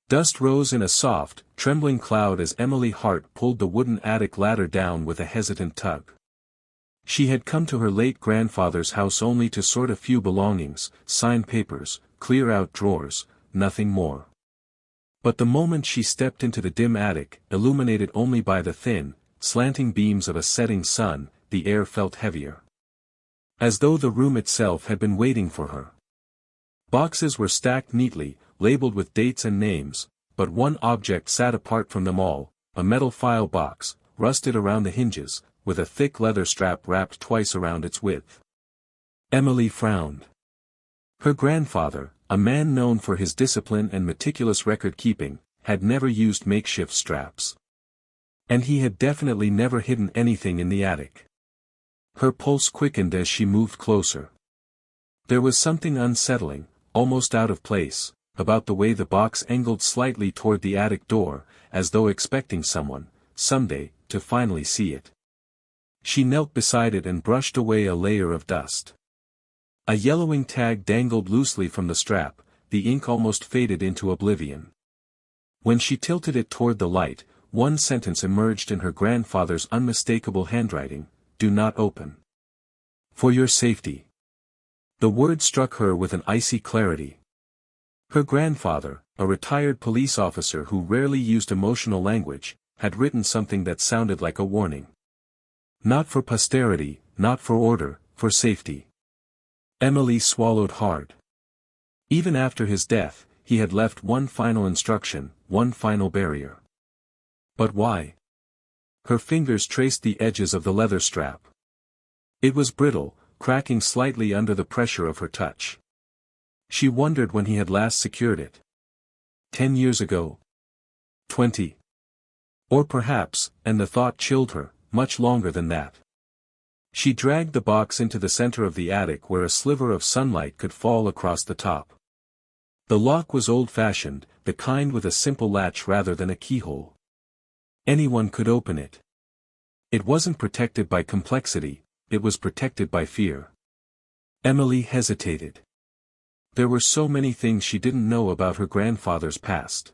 Dust rose in a soft, trembling cloud as Emily Hart pulled the wooden attic ladder down with a hesitant tug. She had come to her late grandfather's house only to sort a few belongings, sign papers, clear out drawers, nothing more. But the moment she stepped into the dim attic, illuminated only by the thin, slanting beams of a setting sun, the air felt heavier. As though the room itself had been waiting for her. Boxes were stacked neatly, labeled with dates and names, but one object sat apart from them all, a metal file box, rusted around the hinges, with a thick leather strap wrapped twice around its width. Emily frowned. Her grandfather, a man known for his discipline and meticulous record-keeping, had never used makeshift straps. And he had definitely never hidden anything in the attic. Her pulse quickened as she moved closer. There was something unsettling, almost out of place, about the way the box angled slightly toward the attic door, as though expecting someone, someday, to finally see it. She knelt beside it and brushed away a layer of dust. A yellowing tag dangled loosely from the strap, the ink almost faded into oblivion. When she tilted it toward the light, one sentence emerged in her grandfather's unmistakable handwriting: "Do not open. For your safety." The word struck her with an icy clarity. Her grandfather, a retired police officer who rarely used emotional language, had written something that sounded like a warning. Not for posterity, not for order, for safety. Emily swallowed hard. Even after his death, he had left one final instruction, one final barrier. But why? Her fingers traced the edges of the leather strap. It was brittle, cracking slightly under the pressure of her touch. She wondered when he had last secured it. 10 years ago? 20? Or perhaps, and the thought chilled her, much longer than that. She dragged the box into the center of the attic where a sliver of sunlight could fall across the top. The lock was old-fashioned, the kind with a simple latch rather than a keyhole. Anyone could open it. It wasn't protected by complexity, it was protected by fear. Emily hesitated. There were so many things she didn't know about her grandfather's past.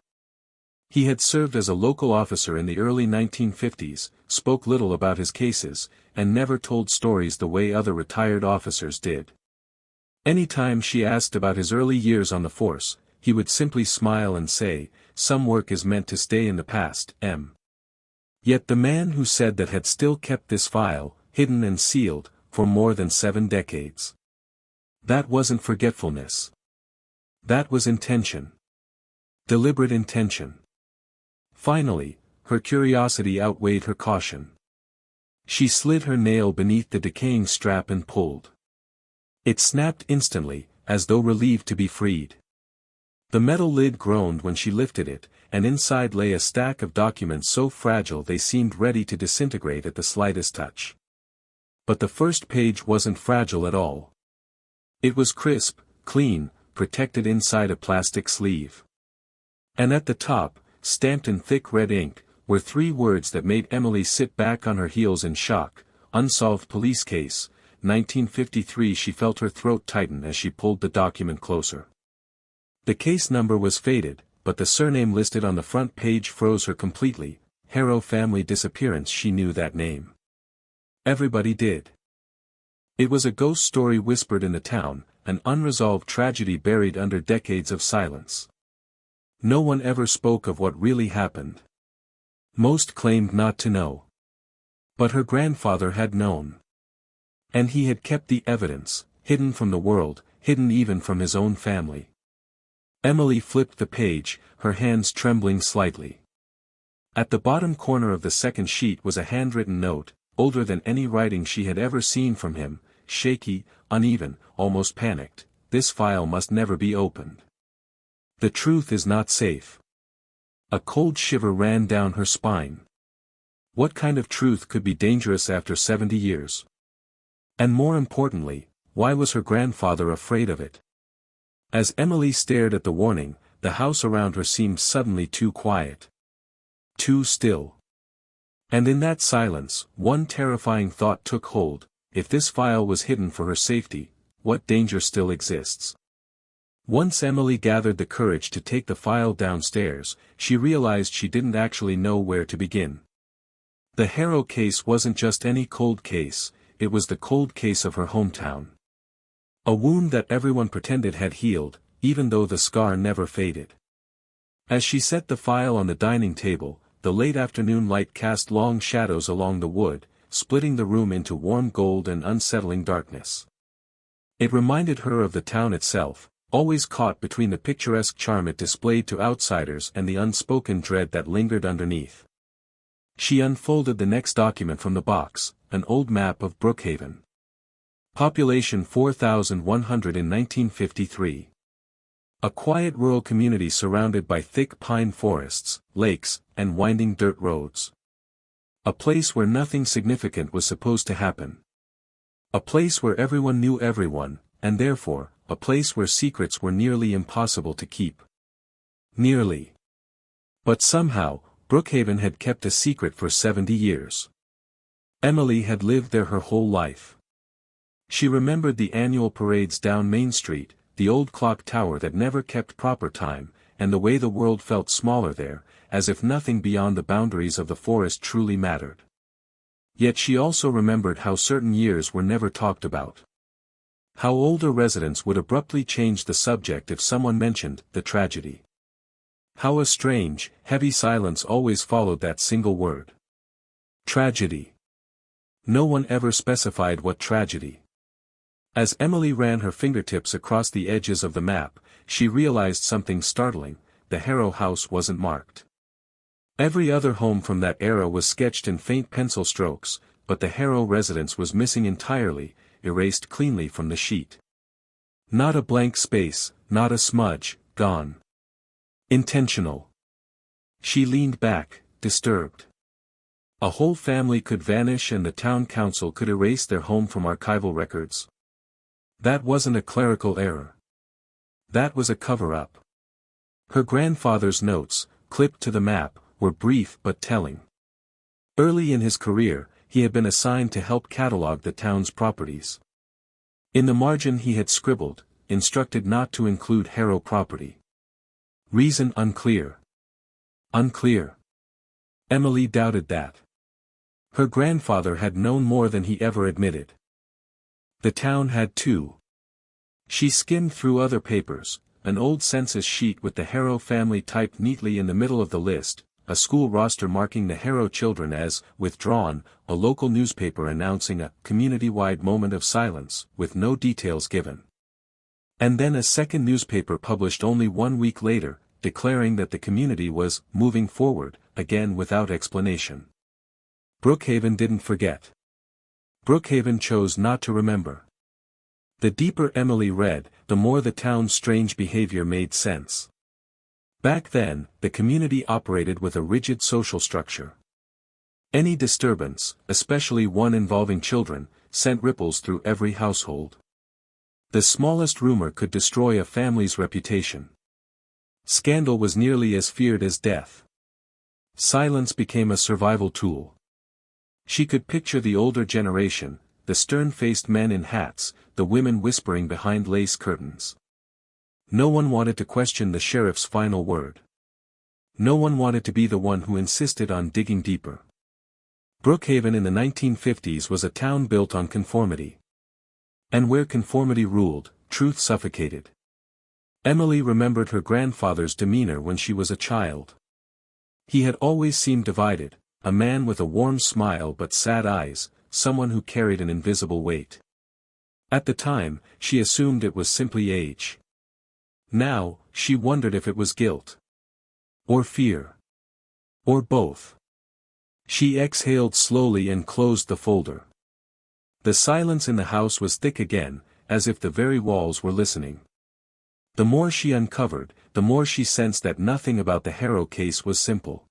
He had served as a local officer in the early 1950s, spoke little about his cases, and never told stories the way other retired officers did. Anytime she asked about his early years on the force, he would simply smile and say, "Some work is meant to stay in the past, Em." Yet the man who said that had still kept this file, hidden and sealed, for more than 7 decades. That wasn't forgetfulness. That was intention. Deliberate intention. Finally, her curiosity outweighed her caution. She slid her nail beneath the decaying strap and pulled. It snapped instantly, as though relieved to be freed. The metal lid groaned when she lifted it, and inside lay a stack of documents so fragile they seemed ready to disintegrate at the slightest touch. But the first page wasn't fragile at all. It was crisp, clean, protected inside a plastic sleeve. And at the top, stamped in thick red ink, were 3 words that made Emily sit back on her heels in shock: "Unsolved police case, 1953." She felt her throat tighten as she pulled the document closer. The case number was faded, but the surname listed on the front page froze her completely. Harrow family disappearance. She knew that name. Everybody did. It was a ghost story whispered in the town, an unresolved tragedy buried under decades of silence. No one ever spoke of what really happened. Most claimed not to know. But her grandfather had known. And he had kept the evidence, hidden from the world, hidden even from his own family. Emily flipped the page, her hands trembling slightly. At the bottom corner of the second sheet was a handwritten note, older than any writing she had ever seen from him, shaky, uneven, almost panicked. "This file must never be opened. The truth is not safe." A cold shiver ran down her spine. What kind of truth could be dangerous after 70 years? And more importantly, why was her grandfather afraid of it? As Emily stared at the warning, the house around her seemed suddenly too quiet. Too still. And in that silence, one terrifying thought took hold: if this file was hidden for her safety, what danger still exists? Once Emily gathered the courage to take the file downstairs, she realized she didn't actually know where to begin. The Harrow case wasn't just any cold case, it was the cold case of her hometown. A wound that everyone pretended had healed, even though the scar never faded. As she set the file on the dining table, the late afternoon light cast long shadows along the wood, splitting the room into warm gold and unsettling darkness. It reminded her of the town itself, always caught between the picturesque charm it displayed to outsiders and the unspoken dread that lingered underneath. She unfolded the next document from the box, an old map of Brookhaven. Population 4,100 in 1953. A quiet rural community surrounded by thick pine forests, lakes, and winding dirt roads. A place where nothing significant was supposed to happen. A place where everyone knew everyone, and therefore, a place where secrets were nearly impossible to keep. Nearly. But somehow, Brookhaven had kept a secret for 70 years. Emily had lived there her whole life. She remembered the annual parades down Main Street, the old clock tower that never kept proper time, and the way the world felt smaller there, as if nothing beyond the boundaries of the forest truly mattered. Yet she also remembered how certain years were never talked about. How older residents would abruptly change the subject if someone mentioned the tragedy. How a strange, heavy silence always followed that single word. Tragedy. No one ever specified what tragedy. As Emily ran her fingertips across the edges of the map, she realized something startling: the Harrow house wasn't marked. Every other home from that era was sketched in faint pencil strokes, but the Harrow residence was missing entirely, erased cleanly from the sheet. Not a blank space, not a smudge, gone. Intentional. She leaned back, disturbed. A whole family could vanish and the town council could erase their home from archival records. That wasn't a clerical error. That was a cover-up. Her grandfather's notes, clipped to the map, were brief but telling. Early in his career, he had been assigned to help catalog the town's properties. In the margin he had scribbled, instructed not to include Harrow property. Reason unclear. Unclear. Emily doubted that. Her grandfather had known more than he ever admitted. The town had too. She skimmed through other papers, an old census sheet with the Harrow family typed neatly in the middle of the list, a school roster marking the Harrow children as withdrawn, a local newspaper announcing a community-wide moment of silence, with no details given. And then a second newspaper published only 1 week later, declaring that the community was moving forward, again without explanation. Brookhaven didn't forget. Brookhaven chose not to remember. The deeper Emily read, the more the town's strange behavior made sense. Back then, the community operated with a rigid social structure. Any disturbance, especially one involving children, sent ripples through every household. The smallest rumor could destroy a family's reputation. Scandal was nearly as feared as death. Silence became a survival tool. She could picture the older generation, the stern-faced men in hats, the women whispering behind lace curtains. No one wanted to question the sheriff's final word. No one wanted to be the one who insisted on digging deeper. Brookhaven in the 1950s was a town built on conformity. And where conformity ruled, truth suffocated. Emily remembered her grandfather's demeanor when she was a child. He had always seemed divided, a man with a warm smile but sad eyes, someone who carried an invisible weight. At the time, she assumed it was simply age. Now, she wondered if it was guilt. Or fear. Or both. She exhaled slowly and closed the folder. The silence in the house was thick again, as if the very walls were listening. The more she uncovered, the more she sensed that nothing about the Harrow case was simple.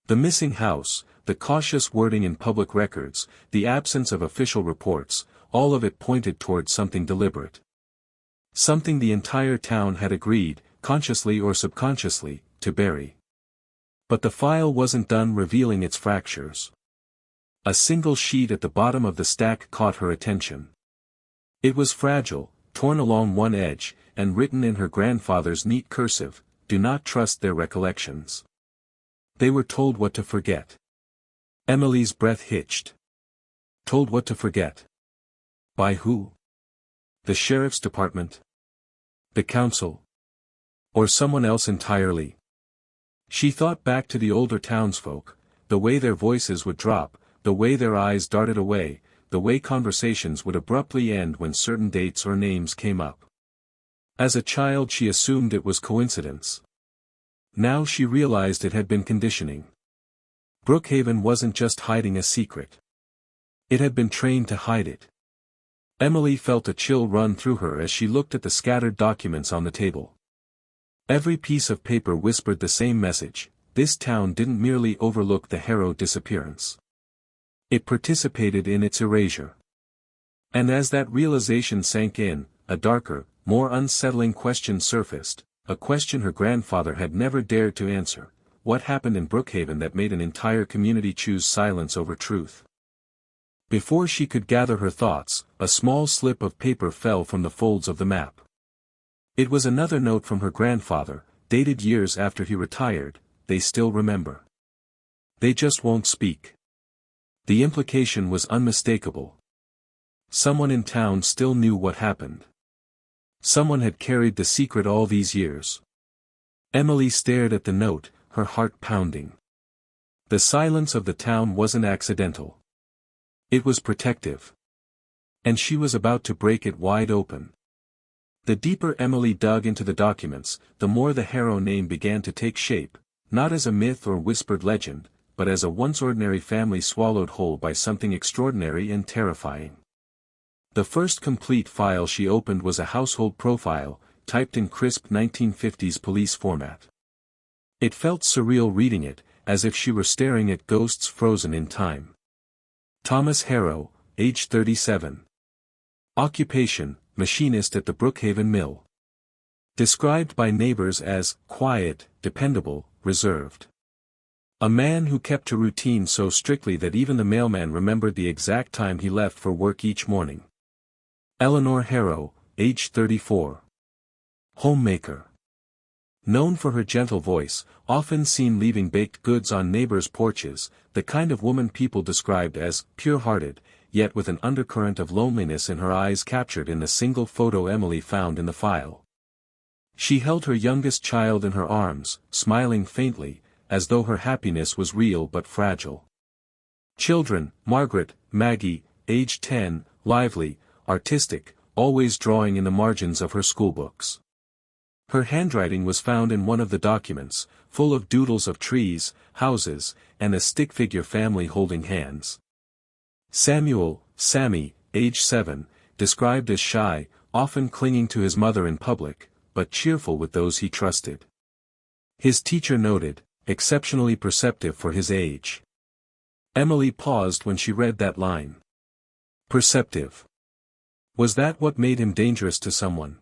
The missing house, the cautious wording in public records, the absence of official reports, all of it pointed toward something deliberate. Something the entire town had agreed, consciously or subconsciously, to bury. But the file wasn't done revealing its fractures. A single sheet at the bottom of the stack caught her attention. It was fragile, torn along one edge, and written in her grandfather's neat cursive, "Do not trust their recollections. They were told what to forget." Emily's breath hitched. Told what to forget? By who? The sheriff's department? The council? Or someone else entirely? She thought back to the older townsfolk, the way their voices would drop, the way their eyes darted away, the way conversations would abruptly end when certain dates or names came up. As a child she assumed it was coincidence. Now she realized it had been conditioning. Brookhaven wasn't just hiding a secret. It had been trained to hide it. Emily felt a chill run through her as she looked at the scattered documents on the table. Every piece of paper whispered the same message: this town didn't merely overlook the Harrow disappearance. It participated in its erasure. And as that realization sank in, a darker, more unsettling question surfaced, a question her grandfather had never dared to answer: what happened in Brookhaven that made an entire community choose silence over truth? Before she could gather her thoughts, a small slip of paper fell from the folds of the map. It was another note from her grandfather, dated years after he retired. "They still remember. They just won't speak." The implication was unmistakable. Someone in town still knew what happened. Someone had carried the secret all these years. Emily stared at the note, her heart pounding. The silence of the town wasn't accidental. It was protective. And she was about to break it wide open. The deeper Emily dug into the documents, the more the Harrow name began to take shape, not as a myth or whispered legend, but as a once ordinary family swallowed whole by something extraordinary and terrifying. The first complete file she opened was a household profile, typed in crisp 1950s police format. It felt surreal reading it, as if she were staring at ghosts frozen in time. Thomas Harrow, age 37. Occupation: machinist at the Brookhaven mill. Described by neighbors as quiet, dependable, reserved. A man who kept to routine so strictly that even the mailman remembered the exact time he left for work each morning. Eleanor Harrow, age 34. Homemaker. Known for her gentle voice, often seen leaving baked goods on neighbors' porches, the kind of woman people described as pure-hearted, yet with an undercurrent of loneliness in her eyes captured in the single photo Emily found in the file. She held her youngest child in her arms, smiling faintly, as though her happiness was real but fragile. Children: Margaret, Maggie, age 10, lively, artistic, always drawing in the margins of her schoolbooks. Her handwriting was found in one of the documents, full of doodles of trees, houses, and a stick figure family holding hands. Samuel, Sammy, age 7, described as shy, often clinging to his mother in public, but cheerful with those he trusted. His teacher noted, exceptionally perceptive for his age. Emily paused when she read that line. Perceptive. Was that what made him dangerous to someone?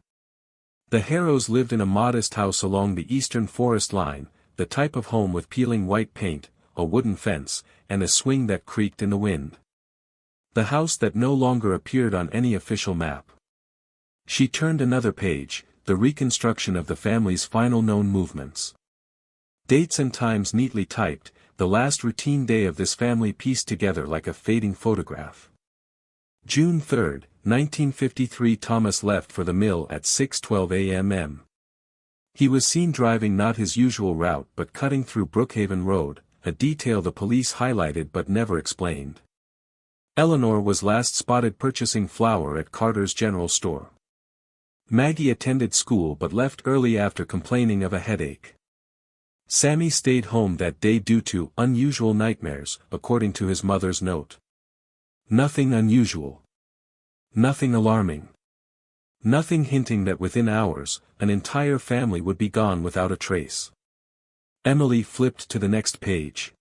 The Harrows lived in a modest house along the eastern forest line, the type of home with peeling white paint, a wooden fence, and a swing that creaked in the wind. The house that no longer appeared on any official map. She turned another page, the reconstruction of the family's final known movements. Dates and times neatly typed, the last routine day of this family pieced together like a fading photograph. June 3, 1953. Thomas left for the mill at 6:12 a.m. He was seen driving not his usual route but cutting through Brookhaven Road, a detail the police highlighted but never explained. Eleanor was last spotted purchasing flour at Carter's General Store. Maggie attended school but left early after complaining of a headache. Sammy stayed home that day due to unusual nightmares, according to his mother's note. Nothing unusual. Nothing alarming. Nothing hinting that within hours, an entire family would be gone without a trace. Emily flipped to the next page.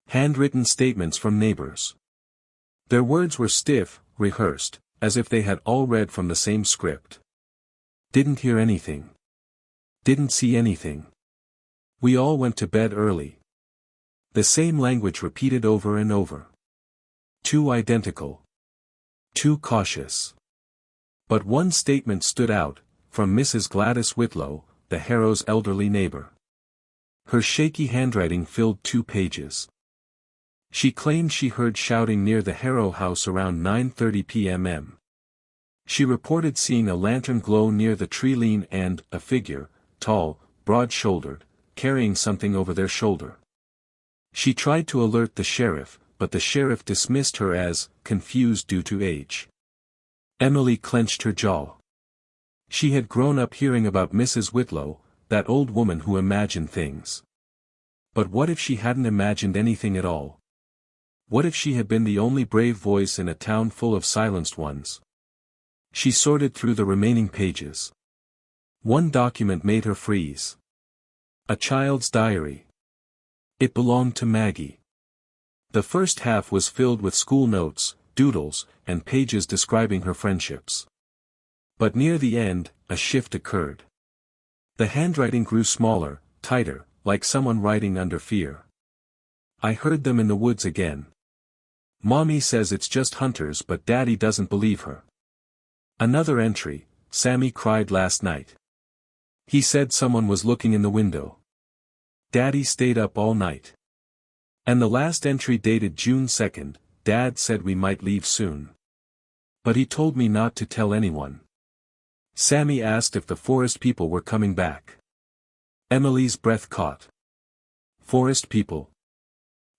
Handwritten statements from neighbors. Their words were stiff, rehearsed, as if they had all read from the same script. Didn't hear anything. Didn't see anything. We all went to bed early. The same language repeated over and over. Too identical. Too cautious. But one statement stood out, from Mrs. Gladys Whitlow, the Harrows' elderly neighbor. Her shaky handwriting filled 2 pages. She claimed she heard shouting near the Harrow house around 9:30 p.m. She reported seeing a lantern glow near the tree lean and a figure, tall, broad-shouldered, carrying something over their shoulder. She tried to alert the sheriff, but the sheriff dismissed her as confused due to age. Emily clenched her jaw. She had grown up hearing about Mrs. Whitlow, that old woman who imagined things. But what if she hadn't imagined anything at all? What if she had been the only brave voice in a town full of silenced ones? She sorted through the remaining pages. One document made her freeze. A child's diary. It belonged to Maggie. The first half was filled with school notes, doodles, and pages describing her friendships. But near the end, a shift occurred. The handwriting grew smaller, tighter, like someone writing under fear. I heard them in the woods again. Mommy says it's just hunters, but Daddy doesn't believe her. Another entry, Sammy cried last night. He said someone was looking in the window. Daddy stayed up all night. And the last entry dated June 2nd, Dad said we might leave soon. But he told me not to tell anyone. Sammy asked if the forest people were coming back. Emily's breath caught. Forest people.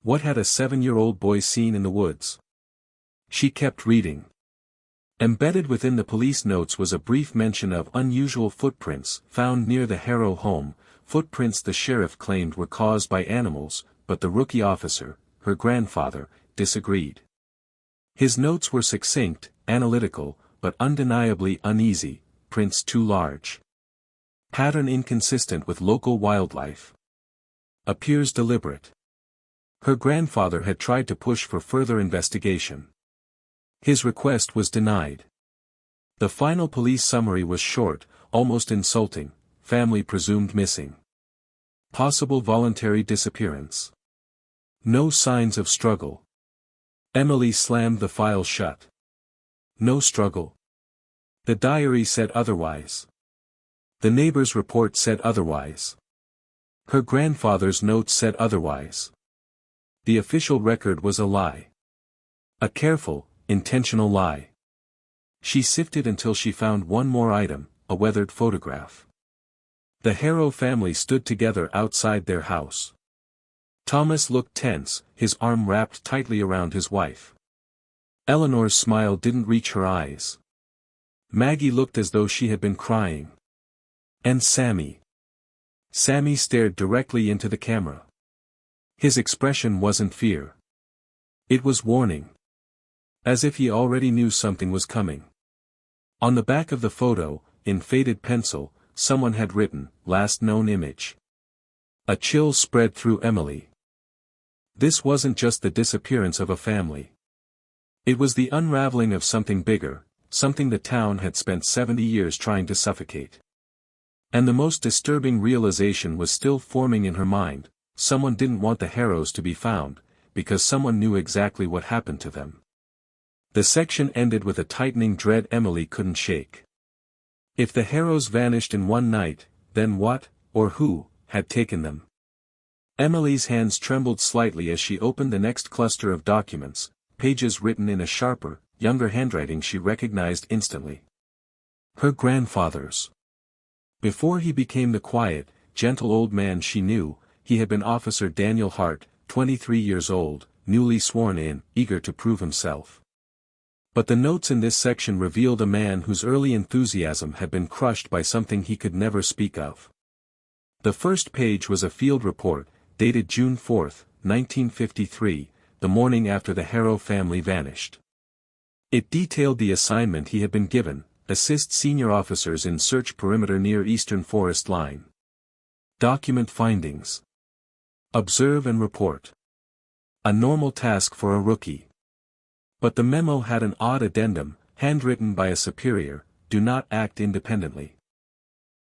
What had a 7-year-old boy seen in the woods? She kept reading. Embedded within the police notes was a brief mention of unusual footprints found near the Harrow home, footprints the sheriff claimed were caused by animals, but the rookie officer, her grandfather, disagreed. His notes were succinct, analytical, but undeniably uneasy, prints too large. Pattern inconsistent with local wildlife. Appears deliberate. Her grandfather had tried to push for further investigation. His request was denied. The final police summary was short, almost insulting: family presumed missing. Possible voluntary disappearance. No signs of struggle. Emily slammed the file shut. No struggle. The diary said otherwise. The neighbor's report said otherwise. Her grandfather's notes said otherwise. The official record was a lie. A careful, intentional lie. She sifted until she found one more item, a weathered photograph. The Harrow family stood together outside their house. Thomas looked tense, his arm wrapped tightly around his wife. Eleanor's smile didn't reach her eyes. Maggie looked as though she had been crying. And Sammy. Sammy stared directly into the camera. His expression wasn't fear. It was warning. As if he already knew something was coming. On the back of the photo, in faded pencil, someone had written, "Last known image." A chill spread through Emily. This wasn't just the disappearance of a family. It was the unraveling of something bigger, something the town had spent 70 years trying to suffocate. And the most disturbing realization was still forming in her mind: someone didn't want the Harrows to be found, because someone knew exactly what happened to them. The section ended with a tightening dread Emily couldn't shake. If the Harrows vanished in one night, then what, or who, had taken them? Emily's hands trembled slightly as she opened the next cluster of documents, pages written in a sharper, younger handwriting she recognized instantly. Her grandfather's. Before he became the quiet, gentle old man she knew, he had been Officer Daniel Hart, 23 years old, newly sworn in, eager to prove himself. But the notes in this section revealed a man whose early enthusiasm had been crushed by something he could never speak of. The first page was a field report, dated June 4, 1953, the morning after the Harrow family vanished. It detailed the assignment he had been given: assist senior officers in search perimeter near eastern forest line. Document findings. Observe and report. A normal task for a rookie. But the memo had an odd addendum, handwritten by a superior: do not act independently.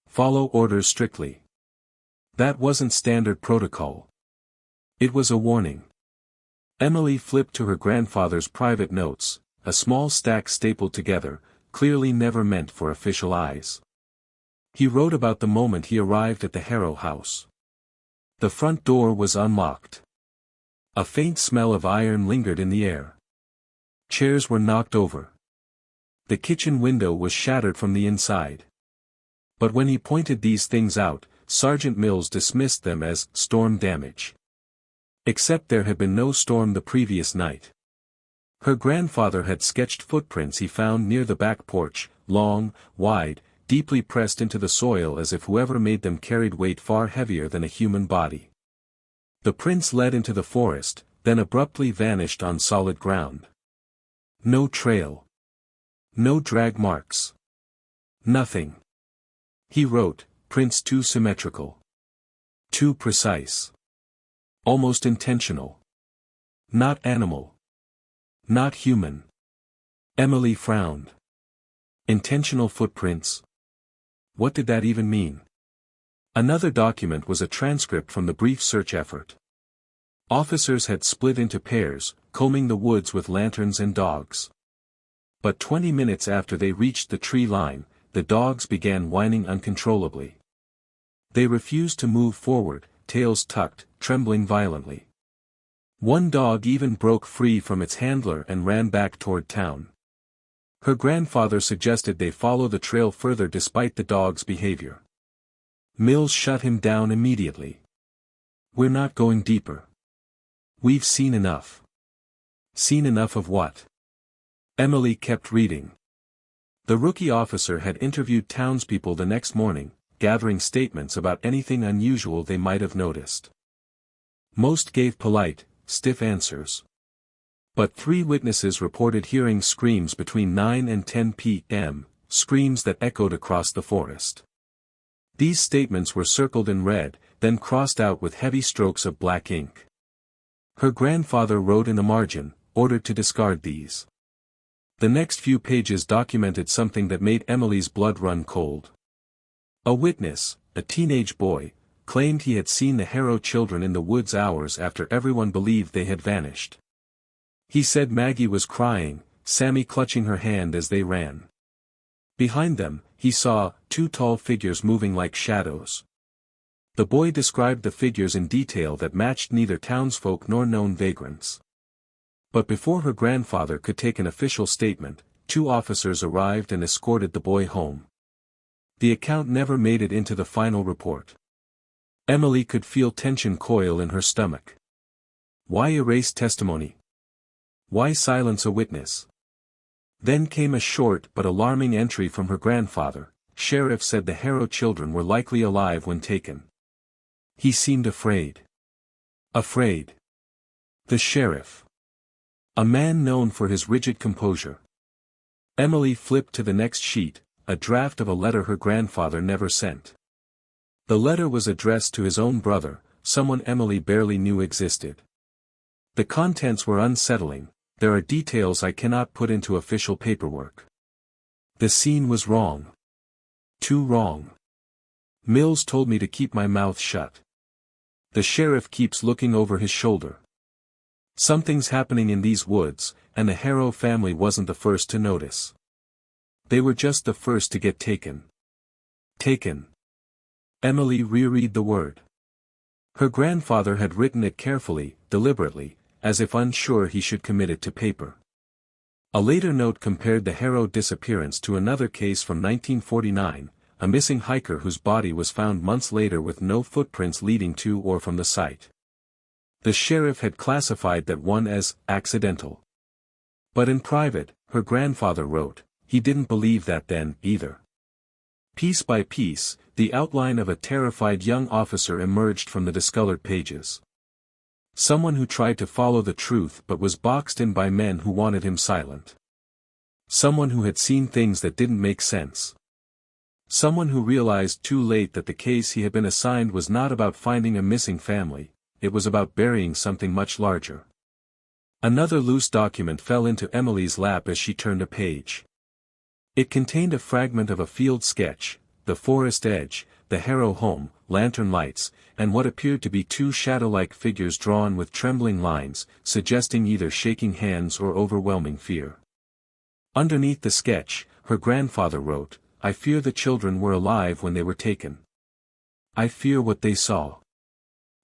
Follow orders strictly. That wasn't standard protocol. It was a warning. Emily flipped to her grandfather's private notes, a small stack stapled together, clearly never meant for official eyes. He wrote about the moment he arrived at the Harrow house. The front door was unlocked. A faint smell of iron lingered in the air. Chairs were knocked over. The kitchen window was shattered from the inside. But when he pointed these things out, Sergeant Mills dismissed them as storm damage. Except there had been no storm the previous night. Her grandfather had sketched footprints he found near the back porch, long, wide, deeply pressed into the soil as if whoever made them carried weight far heavier than a human body. The prints led into the forest, then abruptly vanished on solid ground. No trail. No drag marks. Nothing. He wrote, prints too symmetrical. Too precise. Almost intentional. Not animal. Not human. Emily frowned. Intentional footprints? What did that even mean? Another document was a transcript from the brief search effort. Officers had split into pairs, combing the woods with lanterns and dogs. But 20 minutes after they reached the tree line, the dogs began whining uncontrollably. They refused to move forward, tails tucked, trembling violently. One dog even broke free from its handler and ran back toward town. Her grandfather suggested they follow the trail further despite the dog's behavior. Mills shut him down immediately. We're not going deeper. We've seen enough. Seen enough of what? Emily kept reading. The rookie officer had interviewed townspeople the next morning, gathering statements about anything unusual they might have noticed. Most gave polite, stiff answers. But 3 witnesses reported hearing screams between 9 and 10 p.m., screams that echoed across the forest. These statements were circled in red, then crossed out with heavy strokes of black ink. Her grandfather wrote in the margin, ordered to discard these. The next few pages documented something that made Emily's blood run cold. A witness, a teenage boy, claimed he had seen the Harrow children in the woods hours after everyone believed they had vanished. He said Maggie was crying, Sammy clutching her hand as they ran. Behind them, he saw 2 tall figures moving like shadows. The boy described the figures in detail that matched neither townsfolk nor known vagrants. But before her grandfather could take an official statement, 2 officers arrived and escorted the boy home. The account never made it into the final report. Emily could feel tension coil in her stomach. Why erase testimony? Why silence a witness? Then came a short but alarming entry from her grandfather. Sheriff said the Harrow children were likely alive when taken. He seemed afraid. Afraid. The sheriff. A man known for his rigid composure. Emily flipped to the next sheet, a draft of a letter her grandfather never sent. The letter was addressed to his own brother, someone Emily barely knew existed. The contents were unsettling. There are details I cannot put into official paperwork. The scene was wrong. Too wrong. Mills told me to keep my mouth shut. The sheriff keeps looking over his shoulder. Something's happening in these woods, and the Harrow family wasn't the first to notice. They were just the first to get taken. Taken. Emily reread the word. Her grandfather had written it carefully, deliberately, as if unsure he should commit it to paper. A later note compared the Harrow disappearance to another case from 1949, a missing hiker whose body was found months later with no footprints leading to or from the site. The sheriff had classified that one as accidental. But in private, her grandfather wrote, he didn't believe that then, either. Piece by piece, the outline of a terrified young officer emerged from the discolored pages. Someone who tried to follow the truth but was boxed in by men who wanted him silent. Someone who had seen things that didn't make sense. Someone who realized too late that the case he had been assigned was not about finding a missing family, it was about burying something much larger. Another loose document fell into Emily's lap as she turned a page. It contained a fragment of a field sketch, the forest edge, the Harrow home, lantern lights, and what appeared to be 2 shadow-like figures drawn with trembling lines, suggesting either shaking hands or overwhelming fear. Underneath the sketch, her grandfather wrote, I fear the children were alive when they were taken. I fear what they saw.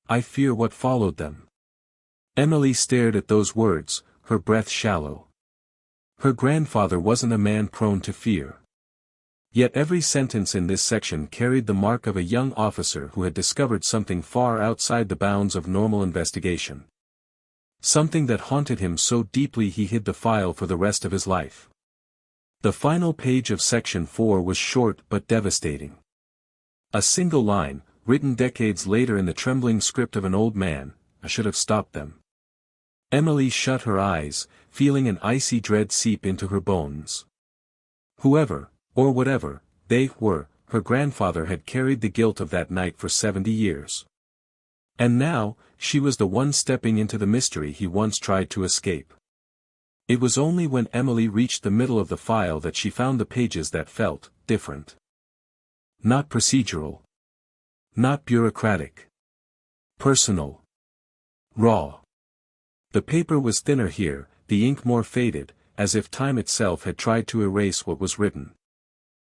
I fear what followed them. Emily stared at those words, her breath shallow. Her grandfather wasn't a man prone to fear. Yet every sentence in this section carried the mark of a young officer who had discovered something far outside the bounds of normal investigation. Something that haunted him so deeply he hid the file for the rest of his life. The final page of section 4 was short but devastating. A single line, written decades later in the trembling script of an old man, I should have stopped them. Emily shut her eyes, feeling an icy dread seep into her bones. Whoever, or whatever, they were, her grandfather had carried the guilt of that night for 70 years. And now, she was the one stepping into the mystery he once tried to escape. It was only when Emily reached the middle of the file that she found the pages that felt different. Not procedural. Not bureaucratic. Personal. Raw. The paper was thinner here, the ink more faded, as if time itself had tried to erase what was written.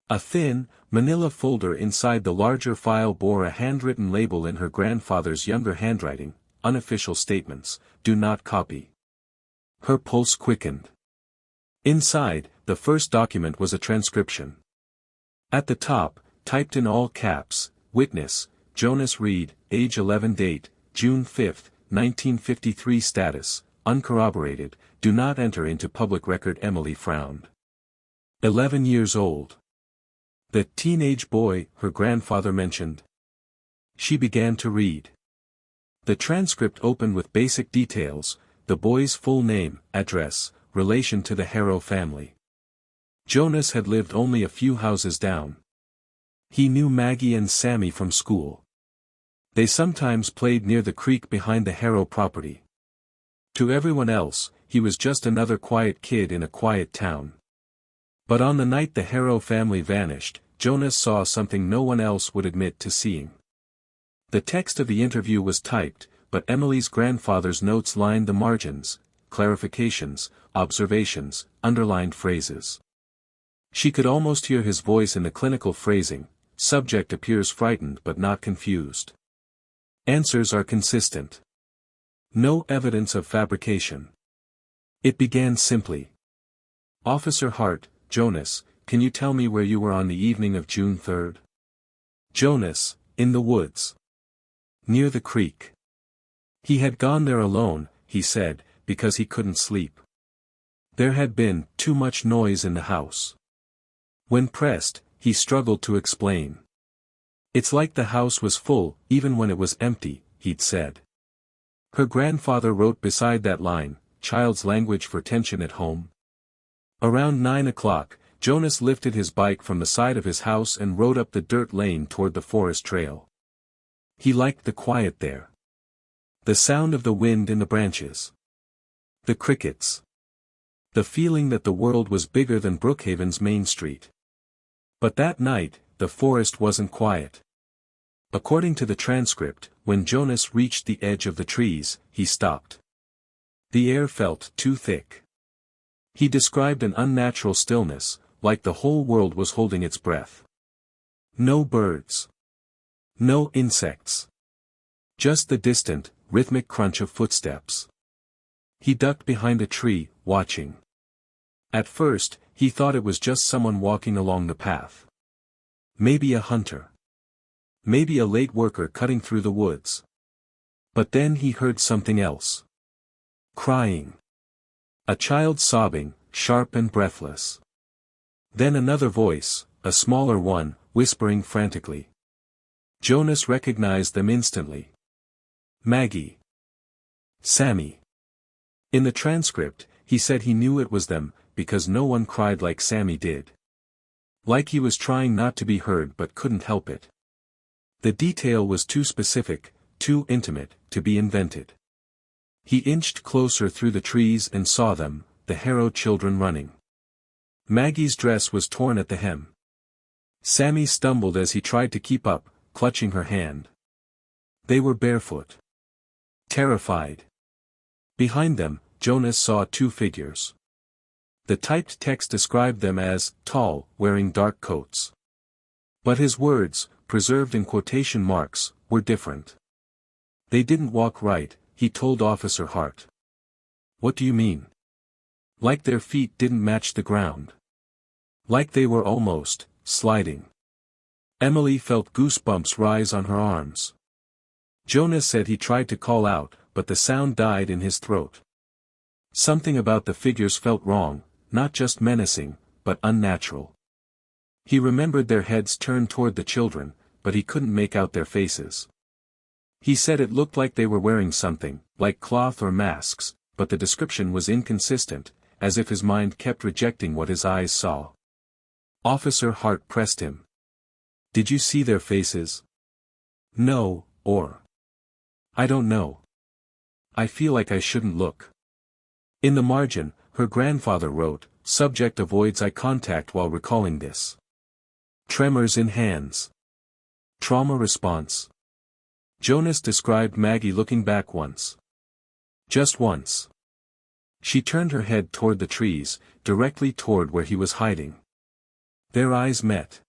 A thin, manila folder inside the larger file bore a handwritten label in her grandfather's younger handwriting, unofficial statements, do not copy. Her pulse quickened. Inside, the first document was a transcription. At the top, typed in all caps, witness, Jonas Reed, age 11 date, June 5, 1953 status, uncorroborated, do not enter into public record. Emily frowned. 11 years old. The teenage boy her grandfather mentioned. She began to read. The transcript opened with basic details, the boy's full name, address, relation to the Harrow family. Jonas had lived only a few houses down. He knew Maggie and Sammy from school. They sometimes played near the creek behind the Harrow property. To everyone else, he was just another quiet kid in a quiet town. But on the night the Harrow family vanished, Jonas saw something no one else would admit to seeing. The text of the interview was typed, but Emily's grandfather's notes lined the margins, clarifications, observations, underlined phrases. She could almost hear his voice in the clinical phrasing, subject appears frightened but not confused. Answers are consistent. No evidence of fabrication. It began simply. Officer Hart, Jonas, can you tell me where you were on the evening of June 3rd? Jonas, in the woods. Near the creek. He had gone there alone, he said, because he couldn't sleep. There had been too much noise in the house. When pressed, he struggled to explain. It's like the house was full, even when it was empty, he'd said. Her grandfather wrote beside that line, child's language for tension at home. Around 9 o'clock, Jonas lifted his bike from the side of his house and rode up the dirt lane toward the forest trail. He liked the quiet there. The sound of the wind in the branches. The crickets. The feeling that the world was bigger than Brookhaven's Main Street. But that night, the forest wasn't quiet. According to the transcript, when Jonas reached the edge of the trees, he stopped. The air felt too thick. He described an unnatural stillness, like the whole world was holding its breath. No birds. No insects. Just the distant, rhythmic crunch of footsteps. He ducked behind a tree, watching. At first, he thought it was just someone walking along the path. Maybe a hunter. Maybe a late worker cutting through the woods. But then he heard something else. Crying. A child sobbing, sharp and breathless. Then another voice, a smaller one, whispering frantically. Jonas recognized them instantly. Maggie. Sammy. In the transcript, he said he knew it was them, because no one cried like Sammy did. Like he was trying not to be heard but couldn't help it. The detail was too specific, too intimate, to be invented. He inched closer through the trees and saw them, the Harrow children running. Maggie's dress was torn at the hem. Sammy stumbled as he tried to keep up, clutching her hand. They were barefoot. Terrified. Behind them, Jonas saw two figures. The typed text described them as tall, wearing dark coats. But his words, preserved in quotation marks, were different. They didn't walk right, he told Officer Hart. What do you mean? Like their feet didn't match the ground. Like they were almost sliding. Emily felt goosebumps rise on her arms. Jonas said he tried to call out, but the sound died in his throat. Something about the figures felt wrong, not just menacing, but unnatural. He remembered their heads turned toward the children, but he couldn't make out their faces. He said it looked like they were wearing something, like cloth or masks, but the description was inconsistent, as if his mind kept rejecting what his eyes saw. Officer Hart pressed him. Did you see their faces? No, or I don't know. I feel like I shouldn't look. In the margin, her grandfather wrote, subject avoids eye contact while recalling this. Tremors in hands. Trauma response. Jonas described Maggie looking back once. Just once. She turned her head toward the trees, directly toward where he was hiding. Their eyes met.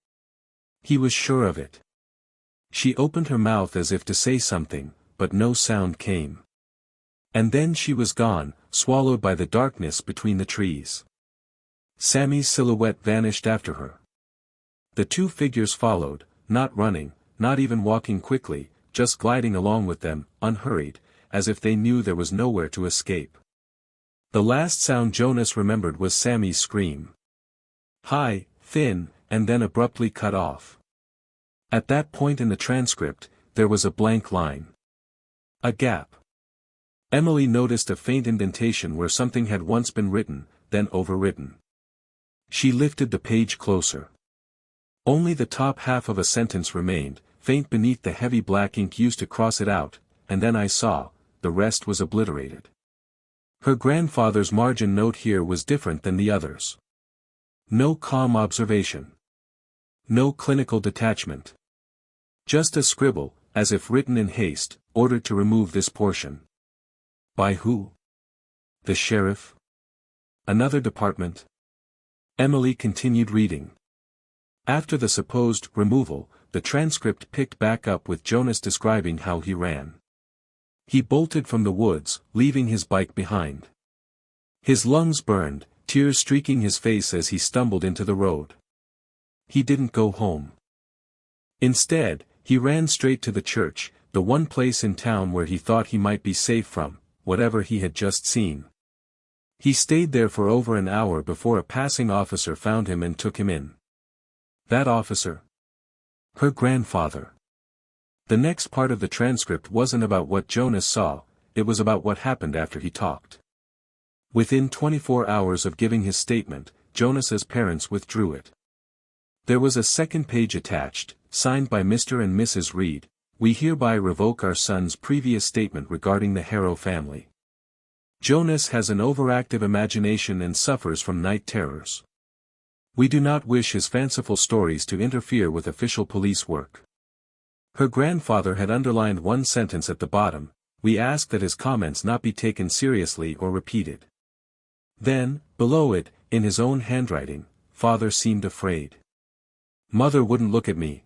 He was sure of it. She opened her mouth as if to say something, but no sound came. And then she was gone, swallowed by the darkness between the trees. Sammy's silhouette vanished after her. The two figures followed, not running, not even walking quickly, just gliding along with them, unhurried, as if they knew there was nowhere to escape. The last sound Jonas remembered was Sammy's scream. High, thin, and then abruptly cut off. At that point in the transcript, there was a blank line. A gap. Emily noticed a faint indentation where something had once been written, then overwritten. She lifted the page closer. Only the top half of a sentence remained, faint beneath the heavy black ink used to cross it out, and then I saw, the rest was obliterated. Her grandfather's margin note here was different than the others. No calm observation. No clinical detachment. Just a scribble, as if written in haste, ordered to remove this portion. By who? The sheriff? Another department? Emily continued reading. After the supposed removal, the transcript picked back up with Jonas describing how he ran. He bolted from the woods, leaving his bike behind. His lungs burned, tears streaking his face as he stumbled into the road. He didn't go home. Instead, he ran straight to the church, the one place in town where he thought he might be safe from whatever he had just seen. He stayed there for over an hour before a passing officer found him and took him in. That officer? Her grandfather. The next part of the transcript wasn't about what Jonas saw, it was about what happened after he talked. Within 24 hours of giving his statement, Jonas's parents withdrew it. There was a second page attached, signed by Mr. and Mrs. Reed. We hereby revoke our son's previous statement regarding the Harrow family. Jonas has an overactive imagination and suffers from night terrors. We do not wish his fanciful stories to interfere with official police work. Her grandfather had underlined one sentence at the bottom, we ask that his comments not be taken seriously or repeated. Then, below it, in his own handwriting, father seemed afraid. Mother wouldn't look at me.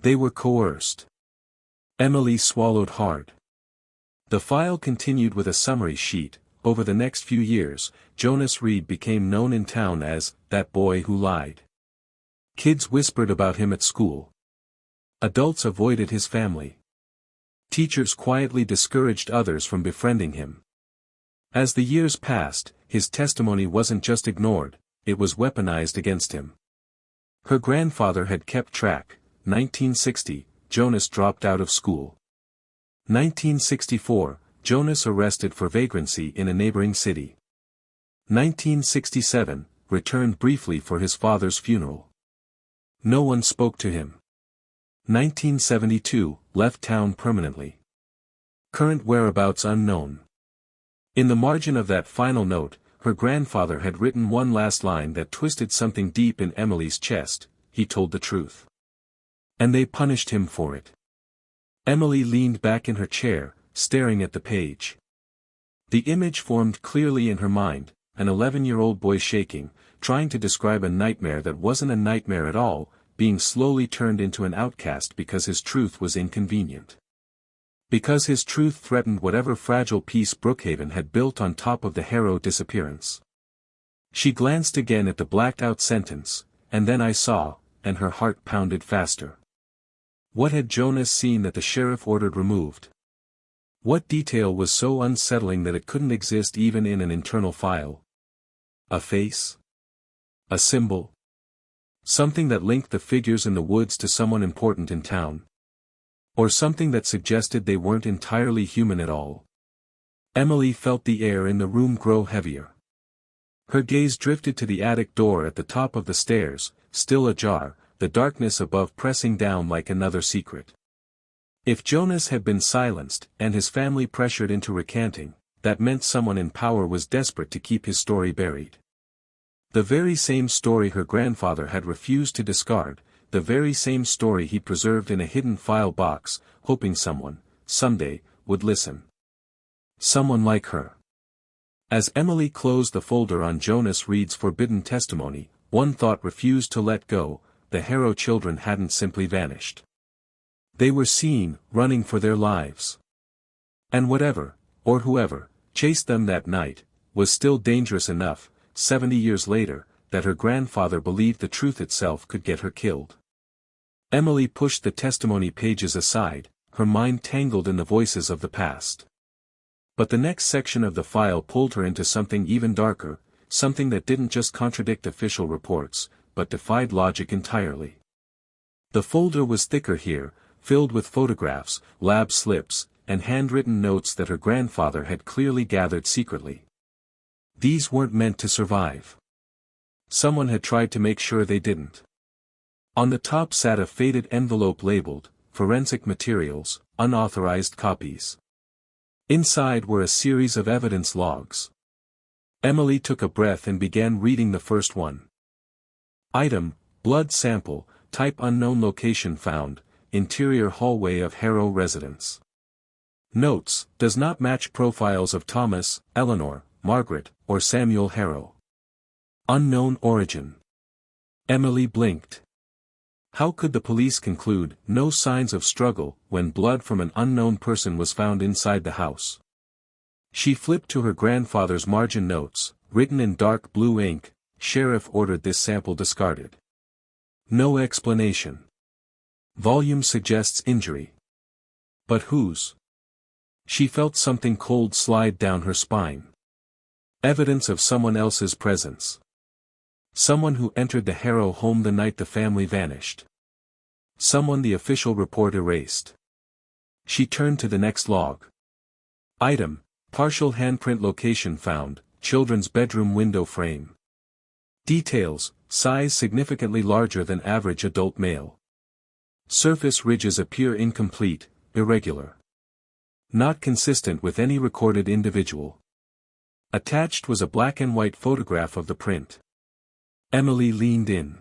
They were coerced. Emily swallowed hard. The file continued with a summary sheet. Over the next few years, Jonas Reed became known in town as, that boy who lied. Kids whispered about him at school. Adults avoided his family. Teachers quietly discouraged others from befriending him. As the years passed, his testimony wasn't just ignored, it was weaponized against him. Her grandfather had kept track. 1960, Jonas dropped out of school. 1964, Jonas arrested for vagrancy in a neighboring city. 1967, returned briefly for his father's funeral. No one spoke to him. 1972, left town permanently. Current whereabouts unknown. In the margin of that final note, her grandfather had written one last line that twisted something deep in Emily's chest, he told the truth. And they punished him for it. Emily leaned back in her chair, staring at the page. The image formed clearly in her mind, an 11-year-old boy shaking, trying to describe a nightmare that wasn't a nightmare at all, being slowly turned into an outcast because his truth was inconvenient. Because his truth threatened whatever fragile peace Brookhaven had built on top of the Harrow disappearance. She glanced again at the blacked-out sentence, and then I saw, and her heart pounded faster. What had Jonas seen that the sheriff ordered removed? What detail was so unsettling that it couldn't exist even in an internal file? A face? A symbol? Something that linked the figures in the woods to someone important in town? Or something that suggested they weren't entirely human at all? Emily felt the air in the room grow heavier. Her gaze drifted to the attic door at the top of the stairs, still ajar, the darkness above pressing down like another secret. If Jonas had been silenced, and his family pressured into recanting, that meant someone in power was desperate to keep his story buried. The very same story her grandfather had refused to discard, the very same story he preserved in a hidden file box, hoping someone, someday, would listen. Someone like her. As Emily closed the folder on Jonas Reed's forbidden testimony, one thought refused to let go: the Harrow children hadn't simply vanished. They were seen, running for their lives. And whatever, or whoever, chased them that night, was still dangerous enough, 70 years later, that her grandfather believed the truth itself could get her killed. Emily pushed the testimony pages aside, her mind tangled in the voices of the past. But the next section of the file pulled her into something even darker, something that didn't just contradict official reports, but defied logic entirely. The folder was thicker here, filled with photographs, lab slips, and handwritten notes that her grandfather had clearly gathered secretly. These weren't meant to survive. Someone had tried to make sure they didn't. On the top sat a faded envelope labeled, "Forensic Materials, Unauthorized Copies." Inside were a series of evidence logs. Emily took a breath and began reading the first one. Item: blood sample, type unknown, location found, interior hallway of Harrow residence. Notes: does not match profiles of Thomas, Eleanor, Margaret, or Samuel Harrow. Unknown origin. Emily blinked. How could the police conclude no signs of struggle when blood from an unknown person was found inside the house? She flipped to her grandfather's margin notes, written in dark blue ink: "Sheriff ordered this sample discarded." No explanation. Volume suggests injury. But whose? She felt something cold slide down her spine. Evidence of someone else's presence. Someone who entered the Harrow home the night the family vanished. Someone the official report erased. She turned to the next log. Item: partial handprint, location found, children's bedroom window frame. Details: size significantly larger than average adult male. Surface ridges appear incomplete, irregular. Not consistent with any recorded individual. Attached was a black and white photograph of the print. Emily leaned in.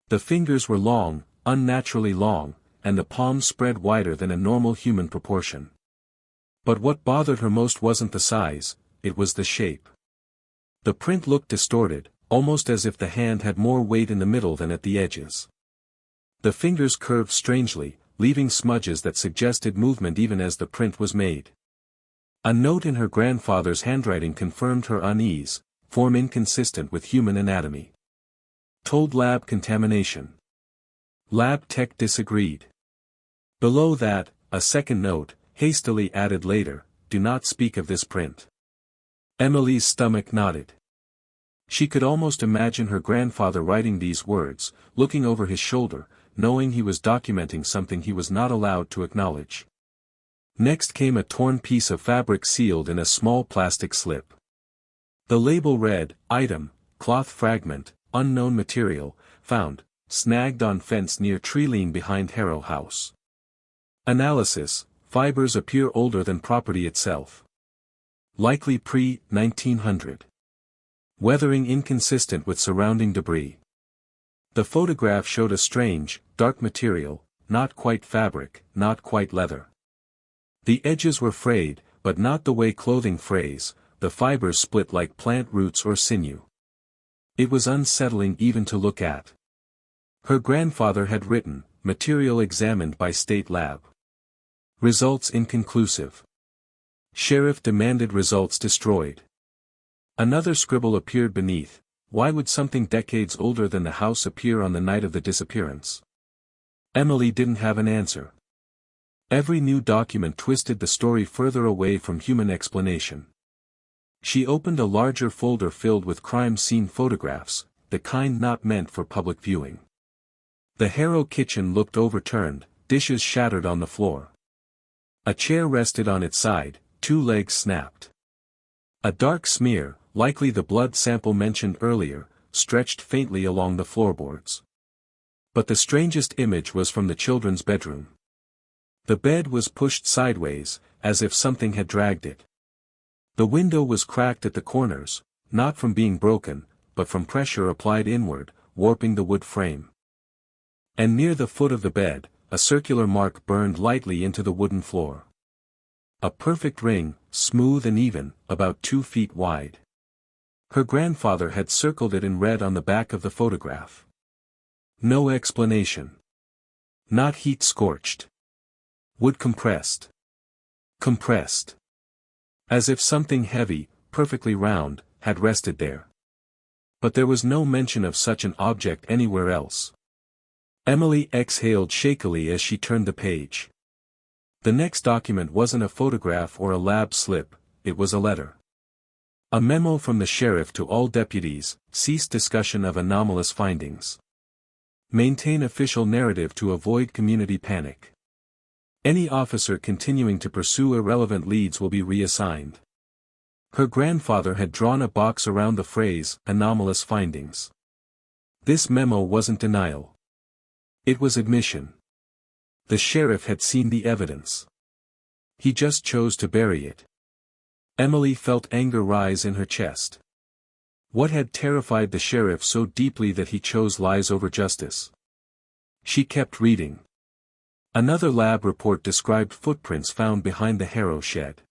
The fingers were long, unnaturally long, and the palms spread wider than a normal human proportion. But what bothered her most wasn't the size, it was the shape. The print looked distorted, almost as if the hand had more weight in the middle than at the edges. The fingers curved strangely, leaving smudges that suggested movement even as the print was made. A note in her grandfather's handwriting confirmed her unease: form inconsistent with human anatomy. Told lab contamination. Lab tech disagreed. Below that, a second note, hastily added later: do not speak of this print. Emily's stomach knotted. She could almost imagine her grandfather writing these words, looking over his shoulder, knowing he was documenting something he was not allowed to acknowledge. Next came a torn piece of fabric sealed in a small plastic slip. The label read: item, cloth fragment, unknown material, found, snagged on fence near tree line behind Harrow house. Analysis: fibers appear older than property itself. Likely pre-1900. Weathering inconsistent with surrounding debris. The photograph showed a strange, dark material, not quite fabric, not quite leather. The edges were frayed, but not the way clothing frays, the fibers split like plant roots or sinew. It was unsettling even to look at. Her grandfather had written, "Material examined by state lab. Results inconclusive. Sheriff demanded results destroyed." Another scribble appeared beneath. Why would something decades older than the house appear on the night of the disappearance? Emily didn't have an answer. Every new document twisted the story further away from human explanation. She opened a larger folder filled with crime scene photographs, the kind not meant for public viewing. The Harrow kitchen looked overturned, dishes shattered on the floor. A chair rested on its side, 2 legs snapped. A dark smear, likely the blood sample mentioned earlier, stretched faintly along the floorboards. But the strangest image was from the children's bedroom. The bed was pushed sideways, as if something had dragged it. The window was cracked at the corners, not from being broken, but from pressure applied inward, warping the wood frame. And near the foot of the bed, a circular mark burned lightly into the wooden floor. A perfect ring, smooth and even, about 2 feet wide. Her grandfather had circled it in red on the back of the photograph. No explanation. Not heat-scorched. Wood compressed. Compressed. As if something heavy, perfectly round, had rested there. But there was no mention of such an object anywhere else. Emily exhaled shakily as she turned the page. The next document wasn't a photograph or a lab slip, it was a letter. A memo from the sheriff to all deputies: cease discussion of anomalous findings. Maintain official narrative to avoid community panic. Any officer continuing to pursue irrelevant leads will be reassigned. Her grandfather had drawn a box around the phrase, anomalous findings. This memo wasn't denial. It was admission. The sheriff had seen the evidence. He just chose to bury it. Emily felt anger rise in her chest. What had terrified the sheriff so deeply that he chose lies over justice? She kept reading. Another lab report described footprints found behind the Harrow shed.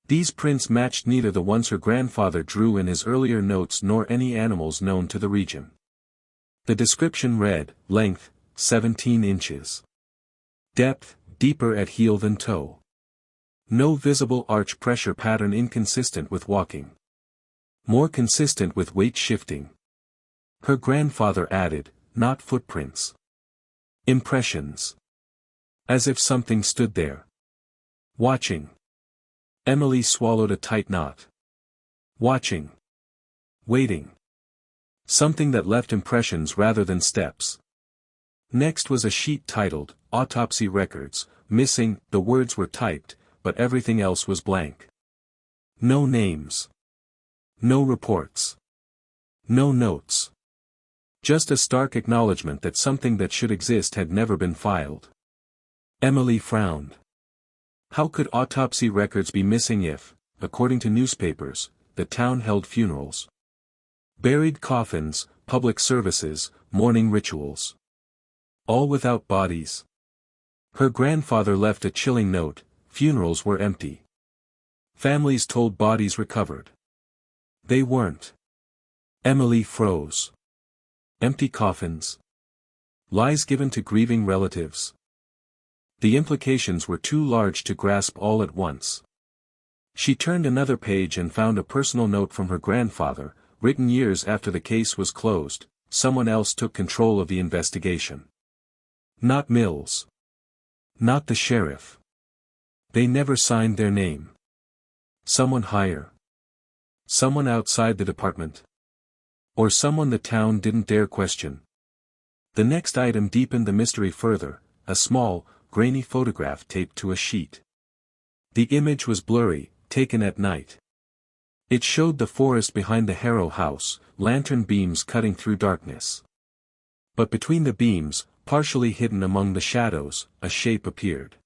These prints matched neither the ones her grandfather drew in his earlier notes nor any animals known to the region. The description read, length, 17 inches. Depth, deeper at heel than toe. No visible arch pressure pattern inconsistent with walking. More consistent with weight shifting. Her grandfather added, not footprints. Impressions. As if something stood there. Watching. Emily swallowed a tight knot. Watching. Waiting. Something that left impressions rather than steps. Next was a sheet titled, Autopsy Records, missing. The words were typed, but everything else was blank. No names. No reports. No notes. Just a stark acknowledgement that something that should exist had never been filed. Emily frowned. How could autopsy records be missing if, according to newspapers, the town held funerals? Buried coffins, public services, mourning rituals. All without bodies. Her grandfather left a chilling note: funerals were empty. Families told bodies recovered. They weren't. Emily froze. Empty coffins. Lies given to grieving relatives. The implications were too large to grasp all at once. She turned another page and found a personal note from her grandfather, written years after the case was closed. Someone else took control of the investigation. Not Mills. Not the sheriff. They never signed their name. Someone higher. Someone outside the department. Or someone the town didn't dare question. The next item deepened the mystery further: a small, grainy photograph taped to a sheet. The image was blurry, taken at night. It showed the forest behind the Harrow house, lantern beams cutting through darkness. But between the beams, partially hidden among the shadows, a shape appeared.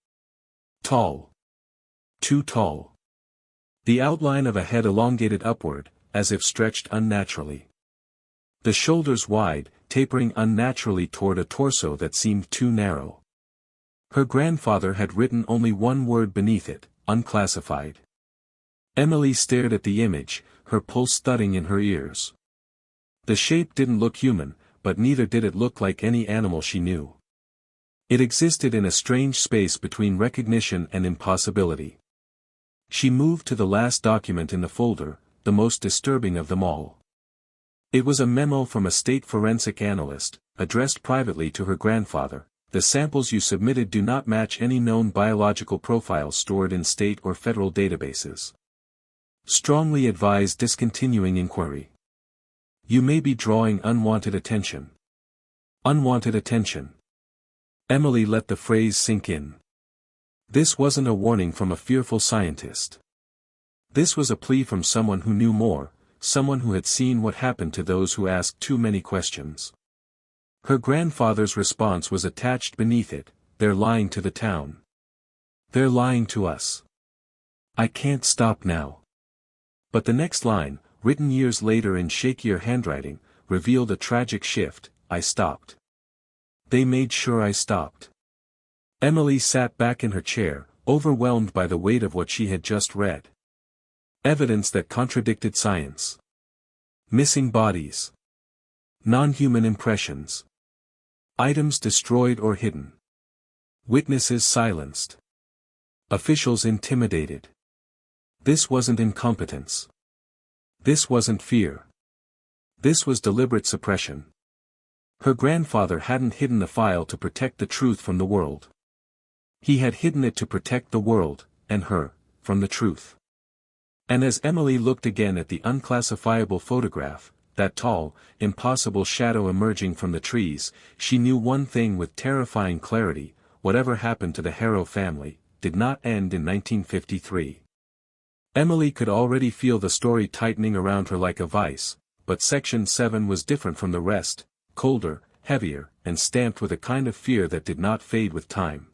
Tall. Too tall. The outline of a head elongated upward, as if stretched unnaturally. The shoulders wide, tapering unnaturally toward a torso that seemed too narrow. Her grandfather had written only one word beneath it: unclassified. Emily stared at the image, her pulse thudding in her ears. The shape didn't look human, but neither did it look like any animal she knew. It existed in a strange space between recognition and impossibility. She moved to the last document in the folder, the most disturbing of them all. It was a memo from a state forensic analyst, addressed privately to her grandfather. The samples you submitted do not match any known biological profiles stored in state or federal databases. Strongly advise discontinuing inquiry. You may be drawing unwanted attention. Unwanted attention. Emily let the phrase sink in. This wasn't a warning from a fearful scientist. This was a plea from someone who knew more, someone who had seen what happened to those who asked too many questions. Her grandfather's response was attached beneath it: they're lying to the town. They're lying to us. I can't stop now. But the next line, written years later in shakier handwriting, revealed a tragic shift: I stopped. They made sure I stopped. Emily sat back in her chair, overwhelmed by the weight of what she had just read. Evidence that contradicted science. Missing bodies. Non-human impressions. Items destroyed or hidden. Witnesses silenced. Officials intimidated. This wasn't incompetence. This wasn't fear. This was deliberate suppression. Her grandfather hadn't hidden the file to protect the truth from the world. He had hidden it to protect the world, and her, from the truth. And as Emily looked again at the unclassifiable photograph, that tall, impossible shadow emerging from the trees, she knew one thing with terrifying clarity: whatever happened to the Harrow family, did not end in 1953. Emily could already feel the story tightening around her like a vice, but Section 7 was different from the rest, colder, heavier, and stamped with a kind of fear that did not fade with time.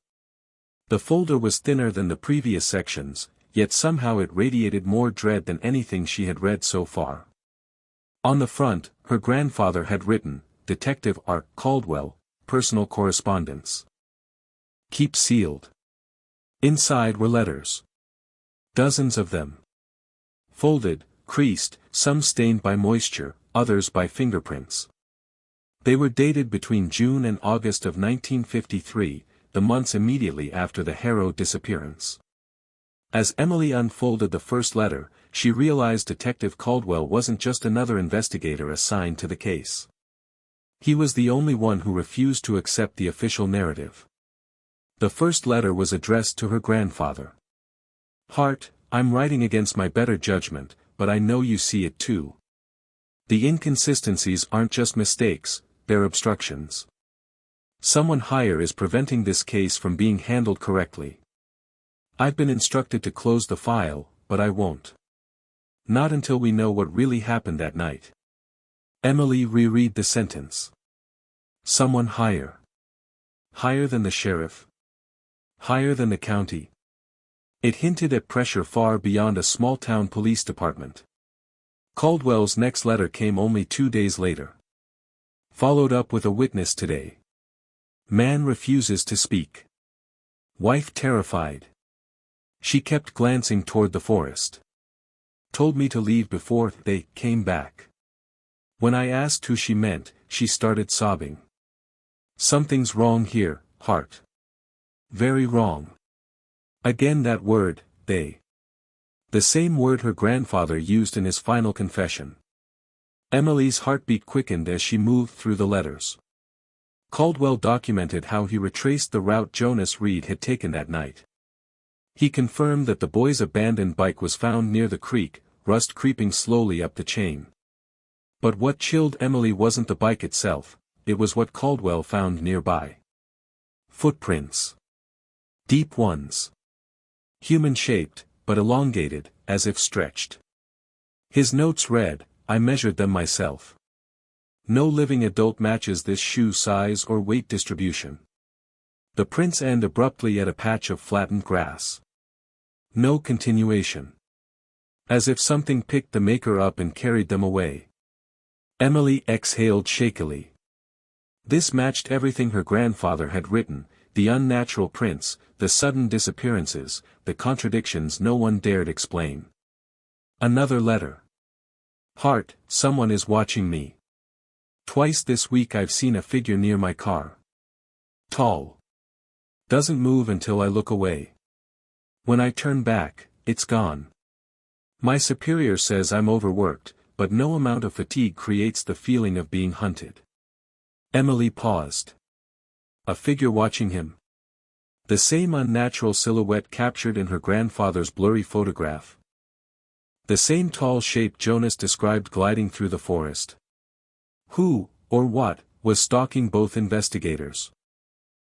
The folder was thinner than the previous sections, yet somehow it radiated more dread than anything she had read so far. On the front, her grandfather had written, Detective R. Caldwell, personal correspondence. Keep sealed. Inside were letters. Dozens of them. Folded, creased, some stained by moisture, others by fingerprints. They were dated between June and August of 1953, the months immediately after the Harrow disappearance. As Emily unfolded the first letter, she realized Detective Caldwell wasn't just another investigator assigned to the case. He was the only one who refused to accept the official narrative. The first letter was addressed to her grandfather. Hart, I'm writing against my better judgment, but I know you see it too. The inconsistencies aren't just mistakes, they're obstructions. Someone higher is preventing this case from being handled correctly. I've been instructed to close the file, but I won't. Not until we know what really happened that night. Emily reread the sentence. Someone higher. Higher than the sheriff. Higher than the county. It hinted at pressure far beyond a small-town police department. Caldwell's next letter came only 2 days later. Followed up with a witness today. Man refuses to speak. Wife terrified. She kept glancing toward the forest. Told me to leave before they came back. When I asked who she meant, she started sobbing. Something's wrong here, Hart. Very wrong. Again that word, they. The same word her grandfather used in his final confession. Emily's heartbeat quickened as she moved through the letters. Caldwell documented how he retraced the route Jonas Reed had taken that night. He confirmed that the boy's abandoned bike was found near the creek, rust creeping slowly up the chain. But what chilled Emily wasn't the bike itself, it was what Caldwell found nearby. Footprints. Deep ones. Human-shaped, but elongated, as if stretched. His notes read, I measured them myself. No living adult matches this shoe size or weight distribution. The prints end abruptly at a patch of flattened grass. No continuation. As if something picked the maker up and carried them away. Emily exhaled shakily. This matched everything her grandfather had written, the unnatural prints, the sudden disappearances, the contradictions no one dared explain. Another letter. Heart, someone is watching me. Twice this week I've seen a figure near my car. Tall. Doesn't move until I look away. When I turn back, it's gone. My superior says I'm overworked, but no amount of fatigue creates the feeling of being hunted. Emily paused. A figure watching him. The same unnatural silhouette captured in her grandfather's blurry photograph. The same tall shape Jonas described gliding through the forest. Who, or what, was stalking both investigators?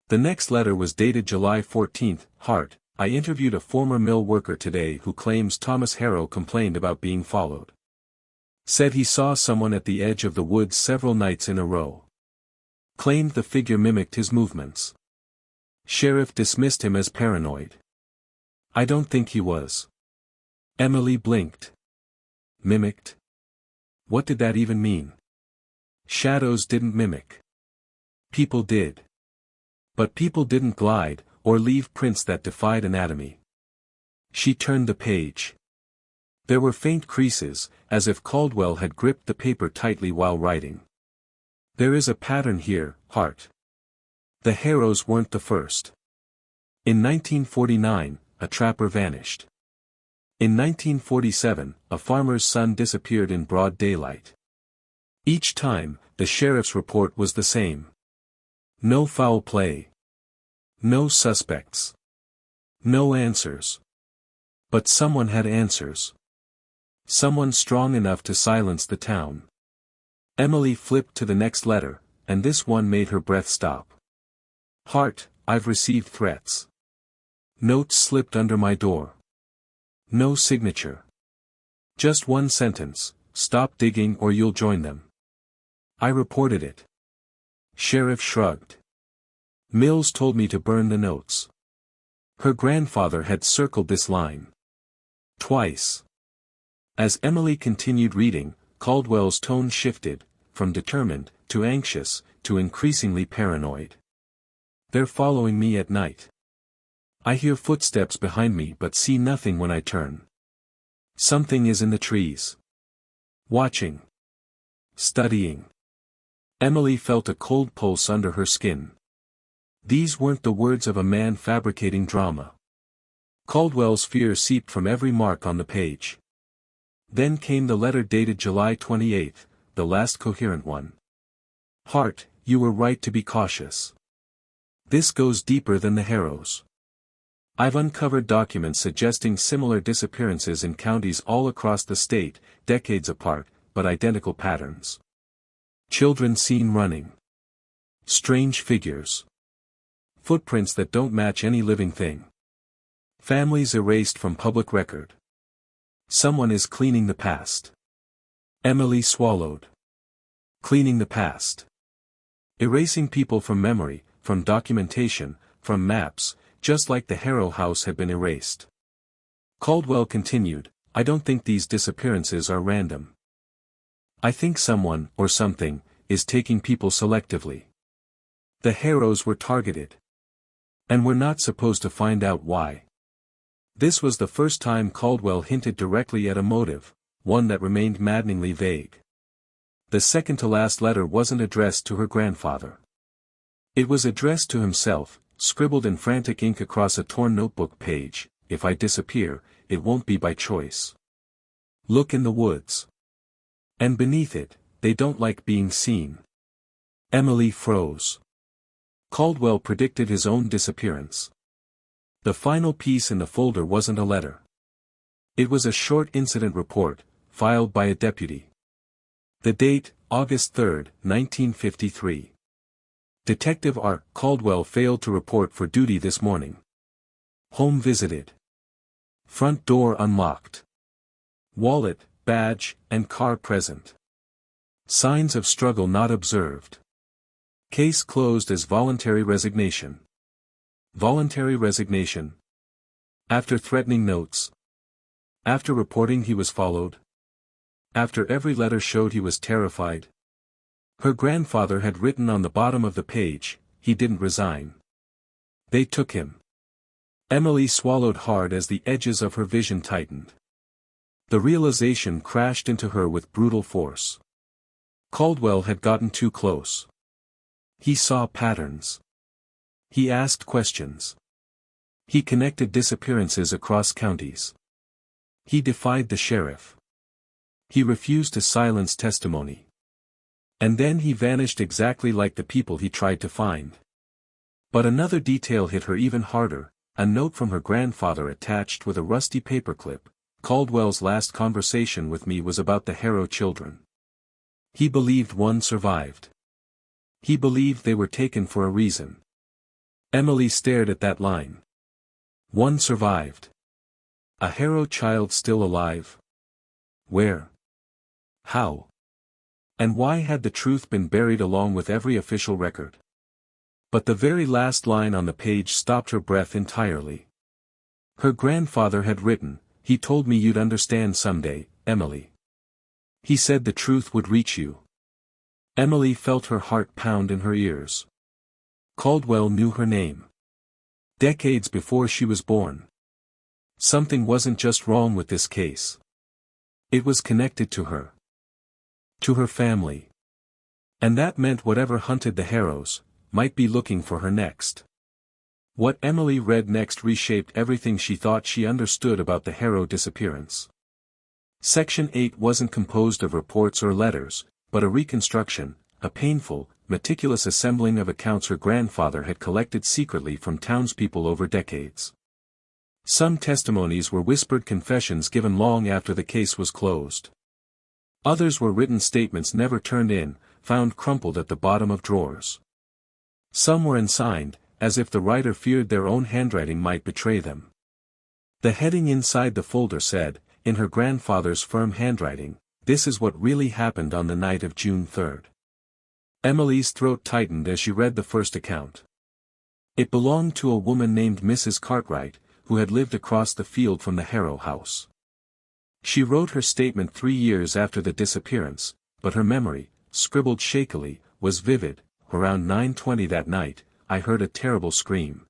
The next letter was dated July 14. Heart, I interviewed a former mill worker today who claims Thomas Harrow complained about being followed. Said he saw someone at the edge of the woods several nights in a row. Claimed the figure mimicked his movements. Sheriff dismissed him as paranoid. I don't think he was. Emily blinked. Mimicked? What did that even mean? Shadows didn't mimic. People did. But people didn't glide, or leave prints that defied anatomy. She turned the page. There were faint creases, as if Caldwell had gripped the paper tightly while writing. There is a pattern here, Hart. The Harrows weren't the first. In 1949, a trapper vanished. In 1947, a farmer's son disappeared in broad daylight. Each time, the sheriff's report was the same. No foul play. No suspects. No answers. But someone had answers. Someone strong enough to silence the town. Emily flipped to the next letter, and this one made her breath stop. Hart, I've received threats. Notes slipped under my door. No signature. Just one sentence, stop digging or you'll join them. I reported it. Sheriff shrugged. Mills told me to burn the notes. Her grandfather had circled this line. Twice. As Emily continued reading, Caldwell's tone shifted, from determined, to anxious, to increasingly paranoid. They're following me at night. I hear footsteps behind me but see nothing when I turn. Something is in the trees. Watching. Studying. Emily felt a cold pulse under her skin. These weren't the words of a man fabricating drama. Caldwell's fear seeped from every mark on the page. Then came the letter dated July 28, the last coherent one. Hart, you were right to be cautious. This goes deeper than the Harrows. I've uncovered documents suggesting similar disappearances in counties all across the state, decades apart, but identical patterns. Children seen running. Strange figures. Footprints that don't match any living thing. Families erased from public record. Someone is cleaning the past. Emily swallowed. Cleaning the past. Erasing people from memory, from documentation, from maps, just like the Harrow house had been erased. Caldwell continued, I don't think these disappearances are random. I think someone, or something, is taking people selectively. The Harrows were targeted. And we're not supposed to find out why. This was the first time Caldwell hinted directly at a motive, one that remained maddeningly vague. The second-to-last letter wasn't addressed to her grandfather. It was addressed to himself, scribbled in frantic ink across a torn notebook page, if I disappear, it won't be by choice. Look in the woods. And beneath it, they don't like being seen. Emily froze. Caldwell predicted his own disappearance. The final piece in the folder wasn't a letter. It was a short incident report, filed by a deputy. The date, August 3, 1953. Detective R. Caldwell failed to report for duty this morning. Home visited. Front door unlocked. Wallet, badge, and car present. Signs of struggle not observed. Case closed as voluntary resignation. Voluntary resignation. After threatening notes. After reporting he was followed. After every letter showed he was terrified. Her grandfather had written on the bottom of the page, he didn't resign. They took him. Emily swallowed hard as the edges of her vision tightened. The realization crashed into her with brutal force. Caldwell had gotten too close. He saw patterns. He asked questions. He connected disappearances across counties. He defied the sheriff. He refused to silence testimony. And then he vanished exactly like the people he tried to find. But another detail hit her even harder, a note from her grandfather attached with a rusty paperclip. Caldwell's last conversation with me was about the Harrow children. He believed one survived. He believed they were taken for a reason. Emily stared at that line. One survived. A Harrow child still alive? Where? How? And why had the truth been buried along with every official record? But the very last line on the page stopped her breath entirely. Her grandfather had written, "He told me you'd understand someday, Emily. He said the truth would reach you." Emily felt her heart pound in her ears. Caldwell knew her name. Decades before she was born. Something wasn't just wrong with this case. It was connected to her. To her family. And that meant whatever hunted the Harrows might be looking for her next. What Emily read next reshaped everything she thought she understood about the Harrow disappearance. Section 8 wasn't composed of reports or letters, but a reconstruction, a painful, meticulous assembling of accounts her grandfather had collected secretly from townspeople over decades. Some testimonies were whispered confessions given long after the case was closed. Others were written statements never turned in, found crumpled at the bottom of drawers. Some were unsigned, as if the writer feared their own handwriting might betray them. The heading inside the folder said, in her grandfather's firm handwriting, "This is what really happened on the night of June 3rd. Emily's throat tightened as she read the first account. It belonged to a woman named Mrs. Cartwright, who had lived across the field from the Harrow house. She wrote her statement 3 years after the disappearance, but her memory, scribbled shakily, was vivid. Around 9:20 that night, I heard a terrible scream.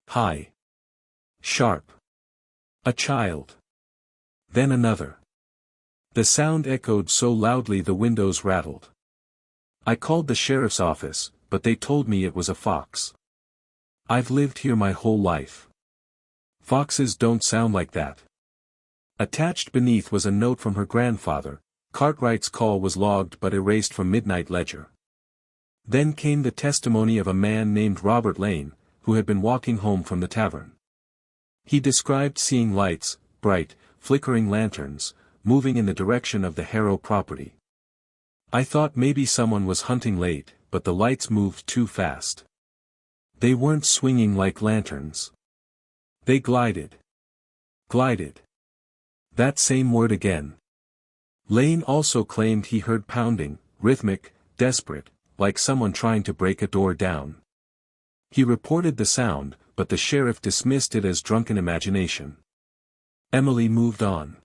High. Sharp. A child. Then another. The sound echoed so loudly the windows rattled. I called the sheriff's office, but they told me it was a fox. I've lived here my whole life. Foxes don't sound like that." Attached beneath was a note from her grandfather. Cartwright's call was logged but erased from Midnight Ledger. Then came the testimony of a man named Robert Lane, who had been walking home from the tavern. He described seeing lights, bright, flickering lanterns, moving in the direction of the Harrow property. I thought maybe someone was hunting late, but the lights moved too fast. They weren't swinging like lanterns. They glided. Glided. That same word again. Lane also claimed he heard pounding, rhythmic, desperate, like someone trying to break a door down. He reported the sound, but the sheriff dismissed it as drunken imagination. Emily moved on.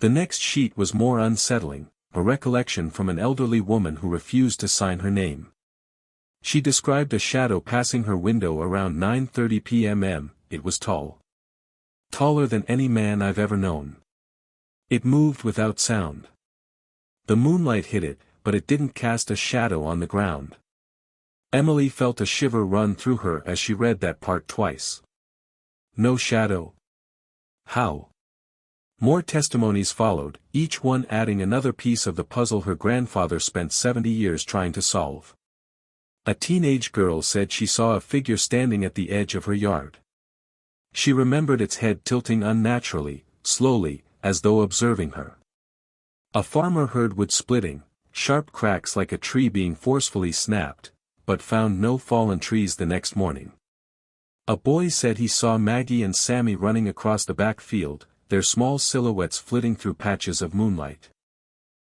The next sheet was more unsettling, a recollection from an elderly woman who refused to sign her name. She described a shadow passing her window around 9:30 p.m. It was tall. Taller than any man I've ever known. It moved without sound. The moonlight hit it, but it didn't cast a shadow on the ground. Emily felt a shiver run through her as she read that part twice. No shadow. How? More testimonies followed, each one adding another piece of the puzzle her grandfather spent 70 years trying to solve. A teenage girl said she saw a figure standing at the edge of her yard. She remembered its head tilting unnaturally, slowly, as though observing her. A farmer heard wood splitting, sharp cracks like a tree being forcefully snapped, but found no fallen trees the next morning. A boy said he saw Maggie and Sammy running across the back field, their small silhouettes flitting through patches of moonlight.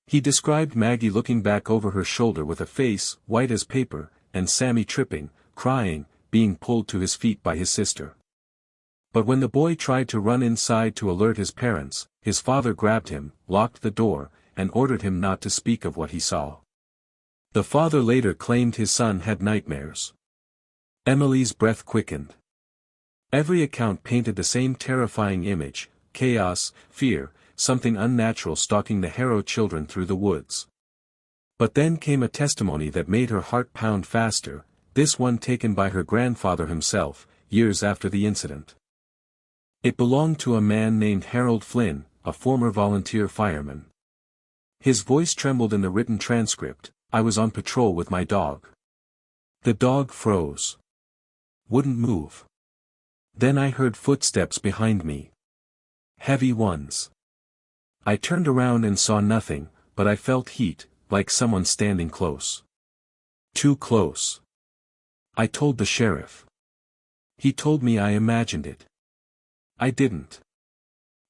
He described Maggie looking back over her shoulder with a face white as paper, and Sammy tripping, crying, being pulled to his feet by his sister. But when the boy tried to run inside to alert his parents, his father grabbed him, locked the door, and ordered him not to speak of what he saw. The father later claimed his son had nightmares. Emily's breath quickened. Every account painted the same terrifying image: chaos, fear, something unnatural stalking the Harrow children through the woods. But then came a testimony that made her heart pound faster, this one taken by her grandfather himself, years after the incident. It belonged to a man named Harold Flynn, a former volunteer fireman. His voice trembled in the written transcript. I was on patrol with my dog. The dog froze. Wouldn't move. Then I heard footsteps behind me. Heavy ones. I turned around and saw nothing, but I felt heat, like someone standing close. Too close. I told the sheriff. He told me I imagined it. I didn't.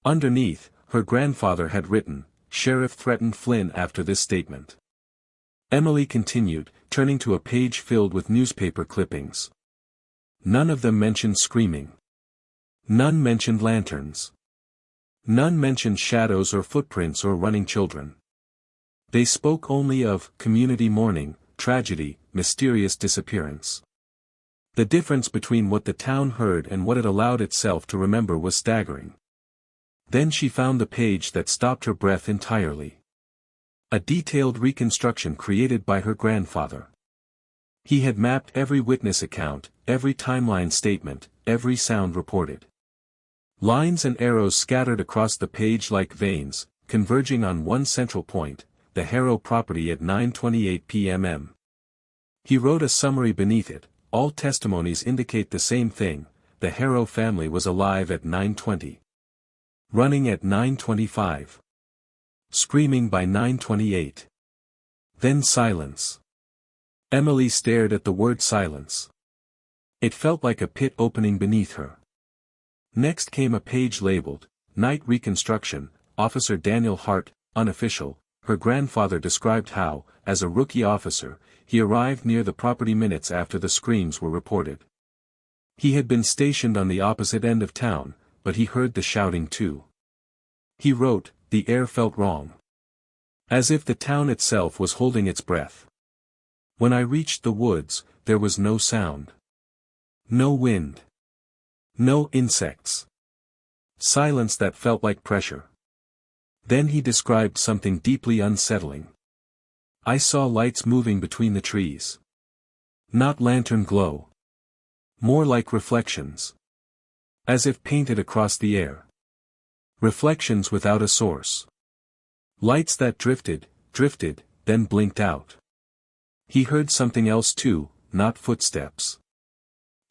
Underneath, her grandfather had written, "Sheriff threatened Flynn after this statement." Emily continued, turning to a page filled with newspaper clippings. None of them mentioned screaming. None mentioned lanterns. None mentioned shadows or footprints or running children. They spoke only of community mourning, tragedy, mysterious disappearance. The difference between what the town heard and what it allowed itself to remember was staggering. Then she found the page that stopped her breath entirely. A detailed reconstruction created by her grandfather. He had mapped every witness account, every timeline statement, every sound reported. Lines and arrows scattered across the page like veins, converging on one central point, the Harrow property at 9:28 p.m. He wrote a summary beneath it. All testimonies indicate the same thing, the Harrow family was alive at 9:20. Running at 9:25. Screaming by 9:28. Then silence. Emily stared at the word silence. It felt like a pit opening beneath her. Next came a page labeled, Night Reconstruction, Officer Daniel Hart, unofficial. Her grandfather described how, as a rookie officer, he arrived near the property minutes after the screams were reported. He had been stationed on the opposite end of town, but he heard the shouting too. He wrote, the air felt wrong. As if the town itself was holding its breath. When I reached the woods, there was no sound. No wind. No insects. Silence that felt like pressure. Then he described something deeply unsettling. I saw lights moving between the trees. Not lantern glow. More like reflections. As if painted across the air. Reflections without a source. Lights that drifted, then blinked out. He heard something else too, not footsteps.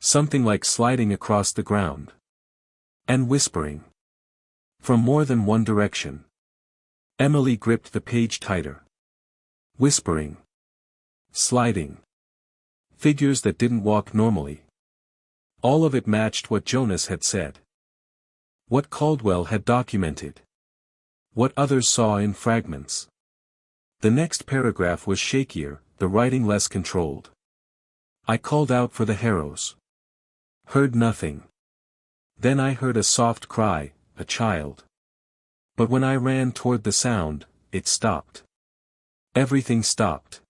Something like sliding across the ground. And whispering. From more than one direction. Emily gripped the page tighter. Whispering. Sliding. Figures that didn't walk normally. All of it matched what Jonas had said. What Caldwell had documented. What others saw in fragments. The next paragraph was shakier, the writing less controlled. I called out for the Harrows. Heard nothing. Then I heard a soft cry, a child. But when I ran toward the sound, it stopped. Everything stopped.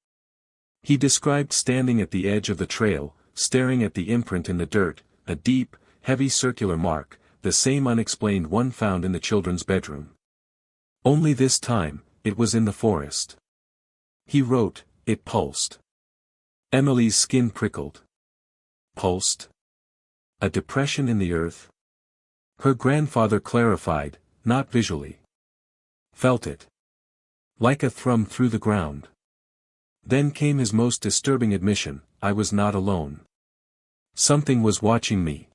He described standing at the edge of the trail, staring at the imprint in the dirt, a deep, heavy circular mark, the same unexplained one found in the children's bedroom. Only this time, it was in the forest. He wrote, it pulsed. Emily's skin prickled. Pulsed? A depression in the earth? Her grandfather clarified, not visually. Felt it. Like a thrum through the ground. Then came his most disturbing admission, I was not alone. Something was watching me.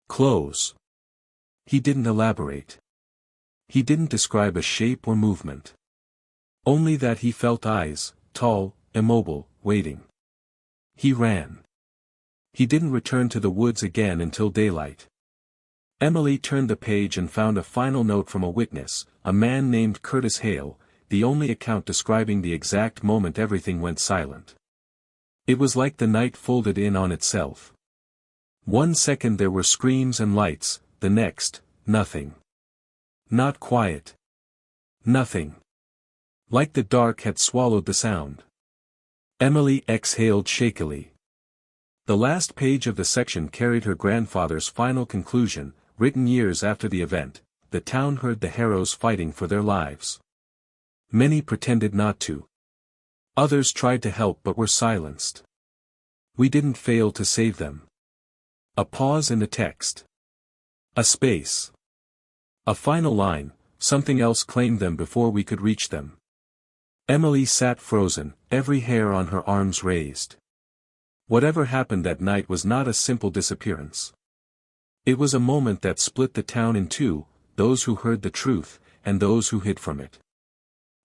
Close. He didn't elaborate. He didn't describe a shape or movement. Only that he felt eyes, tall, immobile, waiting. He ran. He didn't return to the woods again until daylight. Emily turned the page and found a final note from a witness, a man named Curtis Hale, the only account describing the exact moment everything went silent. It was like the night folded in on itself. 1 second there were screams and lights, the next, nothing. Not quiet. Nothing. Like the dark had swallowed the sound. Emily exhaled shakily. The last page of the section carried her grandfather's final conclusion, written years after the event. the town heard the Harrows fighting for their lives. Many pretended not to. Others tried to help but were silenced. We didn't fail to save them. A pause in the text. A space. A final line, something else claimed them before we could reach them. Emily sat frozen, every hair on her arms raised. Whatever happened that night was not a simple disappearance. It was a moment that split the town in two, those who heard the truth, and those who hid from it.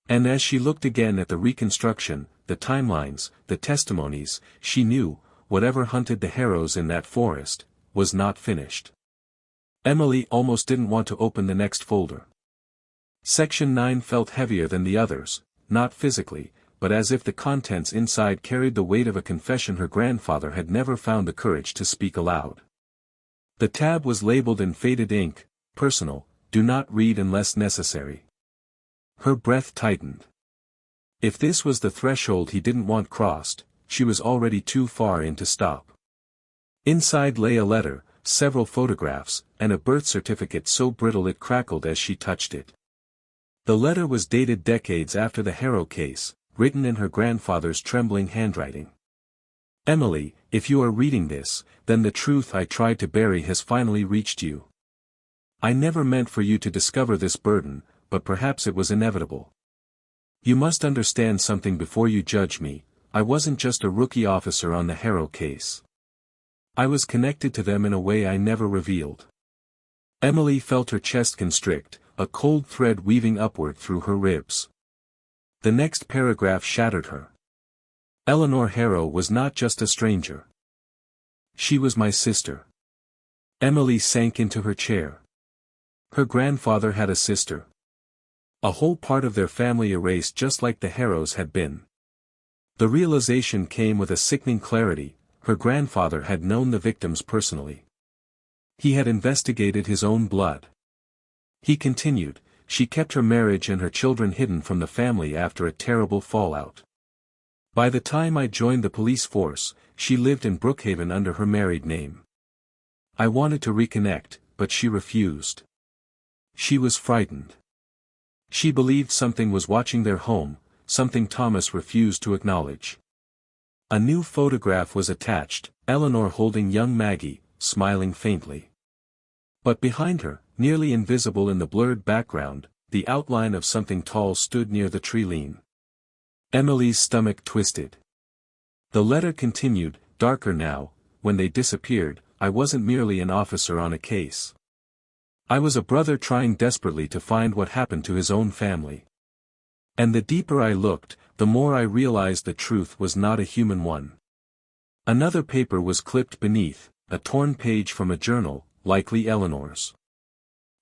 And as she looked again at the reconstruction, the timelines, the testimonies, she knew, whatever hunted the Harrows in that forest, was not finished. Emily almost didn't want to open the next folder. Section 9 felt heavier than the others, not physically, but as if the contents inside carried the weight of a confession her grandfather had never found the courage to speak aloud. The tab was labeled in faded ink, "Personal, do not read unless necessary." Her breath tightened. If this was the threshold he didn't want crossed, she was already too far in to stop. Inside lay a letter, several photographs, and a birth certificate so brittle it crackled as she touched it. The letter was dated decades after the Harrow case, written in her grandfather's trembling handwriting. "Emily, if you are reading this, then the truth I tried to bury has finally reached you. I never meant for you to discover this burden, but perhaps it was inevitable. You must understand something before you judge me. I wasn't just a rookie officer on the Harrow case. I was connected to them in a way I never revealed." Emily felt her chest constrict, a cold thread weaving upward through her ribs. The next paragraph shattered her. Eleanor Harrow was not just a stranger. She was my sister. Emily sank into her chair. Her grandfather had a sister. A whole part of their family erased just like the Harrows had been. The realization came with a sickening clarity: her grandfather had known the victims personally. He had investigated his own blood. He continued, "She kept her marriage and her children hidden from the family after a terrible fallout. By the time I joined the police force, she lived in Brookhaven under her married name. I wanted to reconnect, but she refused. She was frightened. She believed something was watching their home, something Thomas refused to acknowledge." A new photograph was attached, Eleanor holding young Maggie, smiling faintly. But behind her, nearly invisible in the blurred background, the outline of something tall stood near the tree lean. Emily's stomach twisted. The letter continued, darker now: "When they disappeared, I wasn't merely an officer on a case. I was a brother trying desperately to find what happened to his own family. And the deeper I looked, the more I realized the truth was not a human one." Another paper was clipped beneath, a torn page from a journal, likely Eleanor's.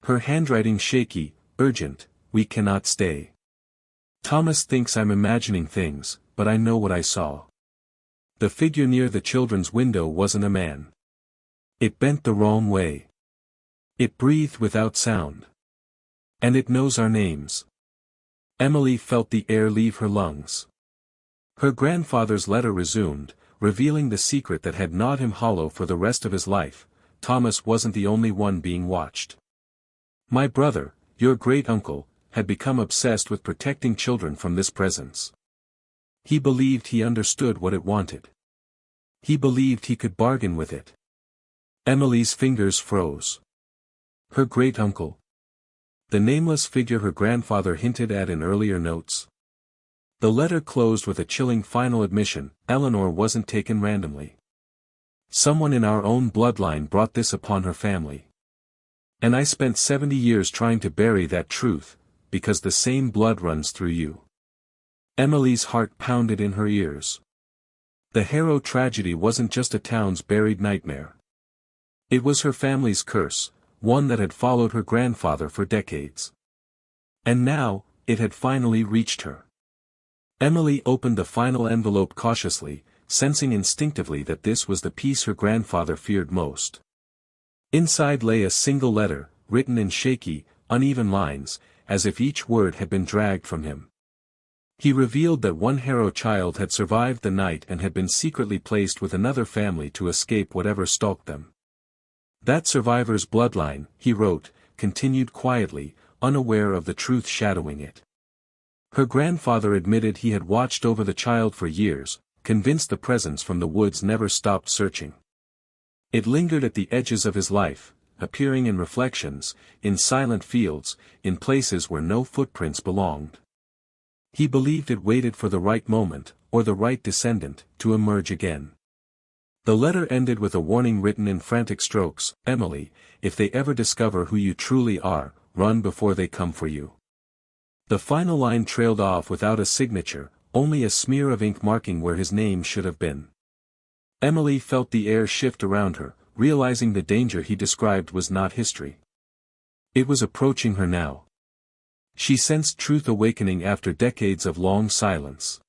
Her handwriting shaky, urgent: "We cannot stay. Thomas thinks I'm imagining things, but I know what I saw. The figure near the children's window wasn't a man. It bent the wrong way. It breathed without sound. And it knows our names." Emily felt the air leave her lungs. Her grandfather's letter resumed, revealing the secret that had gnawed him hollow for the rest of his life: Thomas wasn't the only one being watched. My brother, your great-uncle, had become obsessed with protecting children from this presence. He believed he understood what it wanted. He believed he could bargain with it. Emily's fingers froze. Her great-uncle. The nameless figure her grandfather hinted at in earlier notes. The letter closed with a chilling final admission: Eleanor wasn't taken randomly. Someone in our own bloodline brought this upon her family. And I spent 70 years trying to bury that truth, because the same blood runs through you. Emily's heart pounded in her ears. The Harrow tragedy wasn't just a town's buried nightmare. It was her family's curse, one that had followed her grandfather for decades. And now, it had finally reached her. Emily opened the final envelope cautiously, sensing instinctively that this was the piece her grandfather feared most. Inside lay a single letter, written in shaky, uneven lines, as if each word had been dragged from him. He revealed that one Harrow child had survived the night and had been secretly placed with another family to escape whatever stalked them. That survivor's bloodline, he wrote, continued quietly, unaware of the truth shadowing it. Her grandfather admitted he had watched over the child for years, convinced the presence from the woods never stopped searching. It lingered at the edges of his life, appearing in reflections, in silent fields, in places where no footprints belonged. He believed it waited for the right moment, or the right descendant, to emerge again. The letter ended with a warning written in frantic strokes: "Emily, if they ever discover who you truly are, run before they come for you." The final line trailed off without a signature, only a smear of ink marking where his name should have been. Emily felt the air shift around her, realizing the danger he described was not history. It was approaching her now. She sensed truth awakening after decades of long silence.